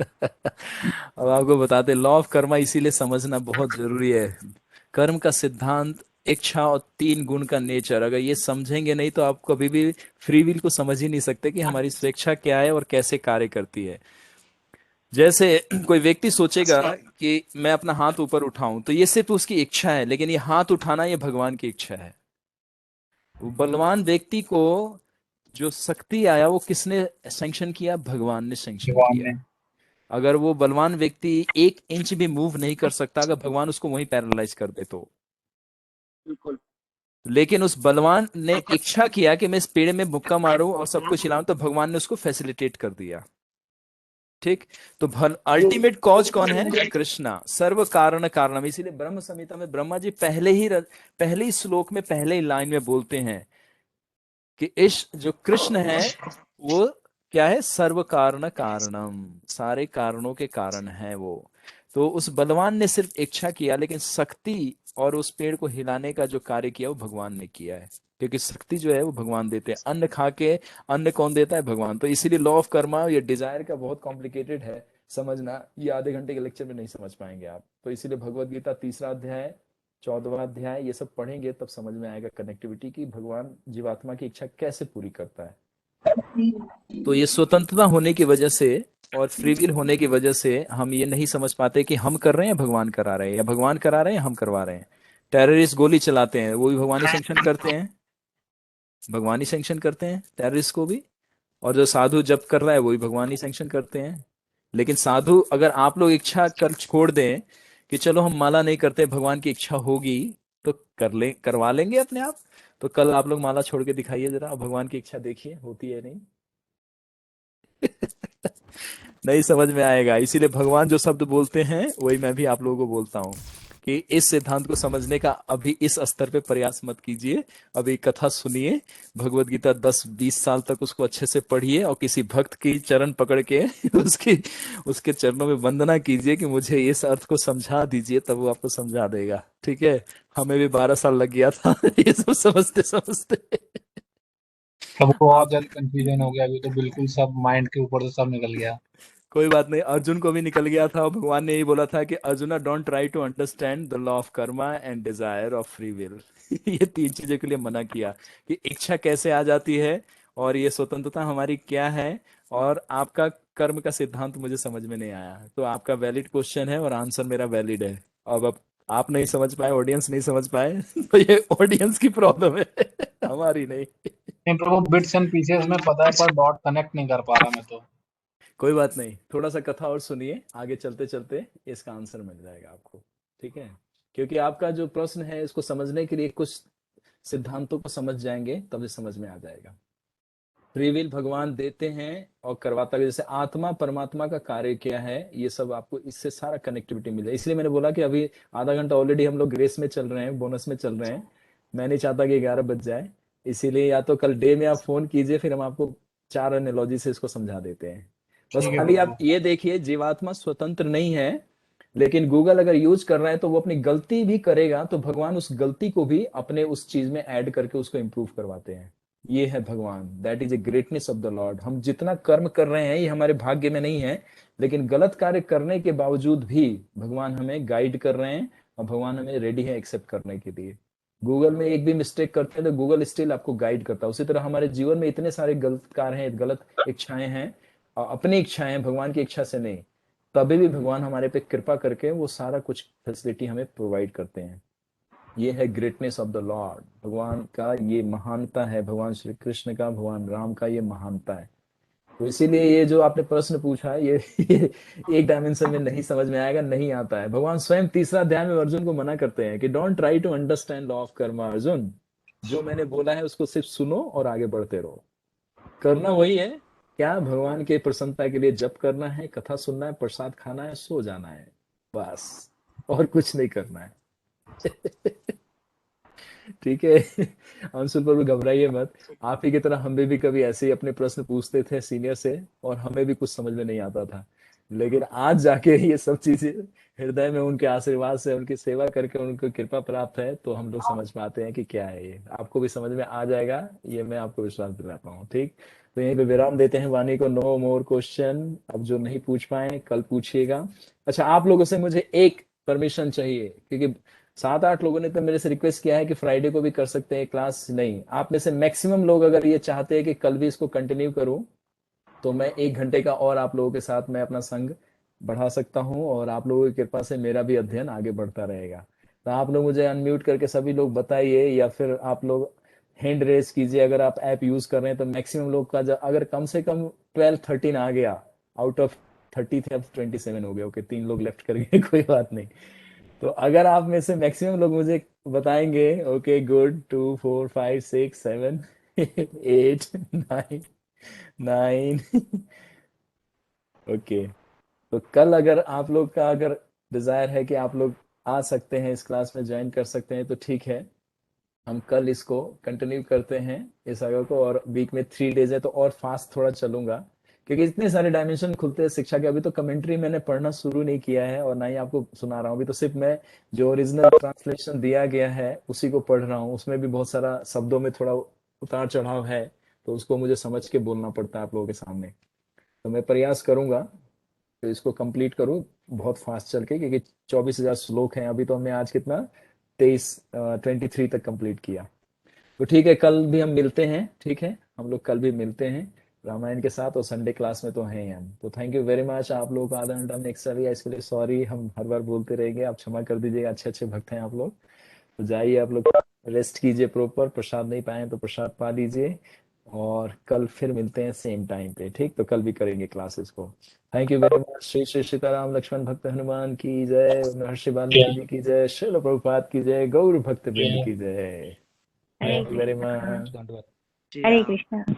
अब आपको बताते, लॉ ऑफ कर्मा इसीलिए समझना बहुत जरूरी है। कर्म का सिद्धांत, इच्छा और 3 गुण का नेचर, अगर ये समझेंगे नहीं तो आप कभी भी फ्री विल को समझ ही नहीं सकते कि हमारी स्वेच्छा क्या है और कैसे कार्य करती है। जैसे कोई व्यक्ति सोचेगा कि मैं अपना हाथ ऊपर उठाऊं, तो ये सिर्फ उसकी इच्छा है, लेकिन ये हाथ उठाना ये भगवान की इच्छा है। बलवान व्यक्ति को जो शक्ति आया वो किसने सैंक्शन किया? भगवान ने सैंक्शन भगवान किया। ने। अगर वो बलवान व्यक्ति 1 इंच भी मूव नहीं कर सकता, अगर भगवान उसको वहीं पैरालाइज कर दे तो। बिल्कुल। लेकिन उस बलवान ने इच्छा किया कि मैं इस पेड़ में मुक्का मारूं और सब कुछ हिलाऊं, तो भगवान ने उसको फैसिलिटेट कर दिया। ठीक। तो अल्टीमेट कॉज कौन है? कृष्णा। सर्व कारण कारणम। इसीलिए ब्रह्म संहिता में ब्रह्मा जी पहले ही श्लोक में, पहले ही लाइन में बोलते हैं कि इस जो कृष्ण है वो क्या है, सर्व कारण कारणम, सारे कारणों के कारण है वो। तो उस बलवान ने सिर्फ इच्छा किया, लेकिन शक्ति और उस पेड़ को हिलाने का जो कार्य किया वो भगवान ने किया है। क्योंकि शक्ति जो है वो भगवान देते हैं, अन्न खा के, अन्न कौन देता है, भगवान। तो इसीलिए लॉ ऑफ कर्मा, ये डिजायर का बहुत कॉम्प्लिकेटेड है समझना, ये आधे घंटे के लेक्चर में नहीं समझ पाएंगे आप। तो इसीलिए भगवत गीता 3रा अध्याय, 14वां अध्याय, ये सब पढ़ेंगे तब समझ में आएगा कनेक्टिविटी की, भगवान जीवात्मा की इच्छा कैसे पूरी करता है। तो ये स्वतंत्रता होने की वजह से और फ्री विल होने की वजह से हम ये नहीं समझ पाते कि हम कर रहे हैं, भगवान करा रहे हैं, या भगवान करा रहे हैं, हम करवा रहे हैं। टेररिस्ट गोली चलाते हैं, वो भी भगवान ही सैंक्शन करते हैं, भगवान ही सैंक्शन करते हैं टेररिस्ट को भी। और जो साधु जप कर रहा है वो भी भगवान ही सैंक्शन करते हैं। लेकिन साधु, अगर आप लोग इच्छा कर छोड़ दें कि चलो हम माला नहीं करते, भगवान की इच्छा होगी, तो करवा लेंगे अपने आप। तो कल आप लोग माला छोड़ के दिखाइए जरा, भगवान की इच्छा देखिए होती है नहीं। नहीं समझ में आएगा। इसीलिए भगवान जो शब्द बोलते हैं वही मैं भी आप लोगों को बोलता हूँ कि इस सिद्धांत को समझने का अभी इस स्तर पे प्रयास मत कीजिए। अभी कथा सुनिए, भगवत गीता 10-20 साल तक उसको अच्छे से पढ़िए, और किसी भक्त की चरण पकड़ के उसकी उसके चरणों में वंदना कीजिए कि मुझे इस अर्थ को समझा दीजिए, तब वो आपको समझा देगा। ठीक है। हमें भी 12 साल लग गया था ये सब समझते समझते। सबको और आप, ज्यादा कंफ्यूजन हो गया, अभी तो बिल्कुल सब माइंड के ऊपर से सब निकल गया। कोई बात नहीं, अर्जुन को भी निकल गया था, और भगवान ने यही बोला था कि Arjuna, don't try to understand the law of karma and desire of free will. ये 3 चीजों के लिए मना किया कि इच्छा कैसे आ जाती है, और ये स्वतंत्रता हमारी क्या है, और आपका कर्म का सिद्धांत मुझे समझ में नहीं आया। तो आपका वैलिड क्वेश्चन है और आंसर मेरा वैलिड है। अब आप नहीं समझ पाए, ऑडियंस नहीं समझ पाए तो ये ऑडियंस की प्रॉब्लम है हमारी नहीं। नहीं प्रभु, बिट्स एंड पीसेस में पता है, पर डॉट कनेक्ट नहीं कर पा रहा मैं तो। कोई बात नहीं, थोड़ा सा कथा और सुनिए, आगे चलते चलते इसका आंसर मिल जाएगा आपको। ठीक है। क्योंकि आपका जो प्रश्न है, इसको समझने के लिए कुछ सिद्धांतों को समझ जाएंगे तब ये समझ में आ जाएगा। फ्री विल भगवान देते हैं और करवाता है। जैसे आत्मा परमात्मा का कार्य क्या है, ये सब आपको इससे सारा कनेक्टिविटी मिल जाए। इसलिए मैंने बोला कि अभी आधा घंटा ऑलरेडी हम लोग ग्रेस में चल रहे हैं, बोनस में चल रहे हैं। मैं नहीं चाहता कि 11 बज जाए। इसीलिए या तो कल डे में आप फोन कीजिए, फिर हम आपको 4 एनालॉजी से इसको समझा देते हैं। बस ठीक है खाली प्रभु। आप ये देखिए, जीवात्मा स्वतंत्र नहीं है, लेकिन गूगल अगर यूज कर रहा है तो वो अपनी गलती भी करेगा, तो भगवान उस गलती को भी अपने उस चीज में ऐड करके उसको इंप्रूव करवाते हैं। ये है भगवान, that is a greatness of the Lord. हम जितना कर्म कर रहे हैं ये हमारे भाग्य में नहीं है, लेकिन गलत कार्य करने के बावजूद भी भगवान हमें गाइड कर रहे हैं, और भगवान हमें रेडी है एक्सेप्ट करने के लिए। गूगल में एक भी मिस्टेक करते हैं तो गूगल स्टिल आपको गाइड करता है। उसी तरह हमारे जीवन में इतने सारे गलत कार्य हैं, गलत इच्छाएं हैं, और अपनी इच्छाएं हैं, भगवान की इच्छा से नहीं, तभी भी भगवान हमारे पे कृपा करके वो सारा कुछ फैसिलिटी हमें प्रोवाइड करते हैं। ये है ग्रेटनेस ऑफ द लॉर्ड, भगवान का ये महानता है, भगवान श्री कृष्ण का, भगवान राम का ये महानता है। तो इसीलिए ये जो आपने प्रश्न पूछा है, ये एक डायमेंशन में नहीं समझ में आएगा, नहीं आता है। भगवान स्वयं 3रा अध्याय में अर्जुन को मना करते हैं कि don't try to understand law of karma Arjun, जो मैंने बोला है उसको सिर्फ सुनो और आगे बढ़ते रहो। करना वही है, क्या भगवान के प्रसन्नता के लिए जप करना है, कथा सुनना है, प्रसाद खाना है, सो जाना है, बस, और कुछ नहीं करना है। ठीक है। अंशुल पर भी घबराइए मत। आप ही की तरह हमें भी कभी ऐसे ही अपने प्रश्न पूछते थे सीनियर से, और हमें भी कुछ समझ में नहीं आता था। लेकिन आज जाके ये सब चीजें हृदय में उनके आशीर्वाद से, उनकी सेवा करके उनको कृपा प्राप्त है, तो हम लोग समझ पाते हैं कि क्या है ये। आपको भी समझ में आ जाएगा, ये मैं आपको विश्वास दिलाता हूँ। ठीक। तो यहीं पे विराम देते हैं वाणी को। No more question. अब जो नहीं पूछ पाए कल पूछिएगा। अच्छा, आप लोगों से मुझे एक परमिशन चाहिए, क्योंकि 7-8 लोगों ने तो मेरे से रिक्वेस्ट किया है कि फ्राइडे को भी कर सकते हैं क्लास। नहीं, आप में से मैक्सिमम लोग अगर ये चाहते हैं कि कल भी इसको कंटिन्यू करूं, तो मैं 1 घंटे का और आप लोगों के साथ मैं अपना संग बढ़ा सकता हूं, और आप लोगों की कृपा से मेरा भी अध्ययन आगे बढ़ता रहेगा। तो आप लोग मुझे अनम्यूट करके सभी लोग बताइए, या फिर आप लोग हैंड रेस कीजिए अगर आप ऐप यूज कर रहे हैं। तो मैक्सिमम लोग का अगर कम से कम 12-13 आ गया आउट ऑफ 30 थे, अब 27 हो गए। ओके, 3 लोग लेफ्ट कर गए कोई बात नहीं। तो अगर आप में से मैक्सिमम लोग मुझे बताएंगे, ओके गुड, 2 4 5 6 7 8 9 9 ओके। तो कल अगर आप लोग का अगर डिजायर है कि आप लोग आ सकते हैं, इस क्लास में ज्वाइन कर सकते हैं, तो ठीक है। हम कल इसको कंटिन्यू करते हैं इस सागा को, और वीक में 3 डेज है तो और फास्ट थोड़ा चलूंगा, क्योंकि इतने सारे डायमेंशन खुलते हैं शिक्षा के। अभी तो कमेंट्री मैंने पढ़ना शुरू नहीं किया है और ना ही आपको सुना रहा हूँ, अभी तो सिर्फ मैं जो ओरिजिनल ट्रांसलेशन दिया गया है उसी को पढ़ रहा हूँ। उसमें भी बहुत सारा शब्दों में थोड़ा उतार चढ़ाव है, तो उसको मुझे समझ के बोलना पड़ता है आप लोगों के सामने। तो मैं प्रयास करूंगा तो इसको कंप्लीट करूं बहुत फास्ट चल के, क्योंकि 24,000 श्लोक हैं। अभी तो हमने आज कितना 23 तक कंप्लीट किया। तो ठीक है, कल भी हम मिलते हैं, ठीक है, हम लोग कल भी मिलते हैं रामायण के साथ, और संडे क्लास में तो हैं ही हम। तो थैंक यू वेरी मच। आप लोगों का आधा घंटा हमने एक्स्ट्रा लिया, इसके लिए सॉरी, हम हर बार बोलते रहेंगे, आप क्षमा कर दीजिएगा। अच्छे अच्छे भक्त हैं आप लोग। तो जाइए आप लोग, रेस्ट कीजिए प्रॉपर, प्रसाद नहीं पाए तो प्रसाद पा लीजिए, और कल फिर मिलते हैं सेम टाइम पे, ठीक। तो कल भी करेंगे क्लासेस को। Thank you very much. Shri Shri Sitaram Lakshman भक्त हनुमान की जय, महर्षि वाल्मीकि जी की जय, श्रील प्रभुपाद की जय, गौर भक्त वृंद की जय। Hare thank you very Krishna. Much. Shri Hare Ram. Krishna.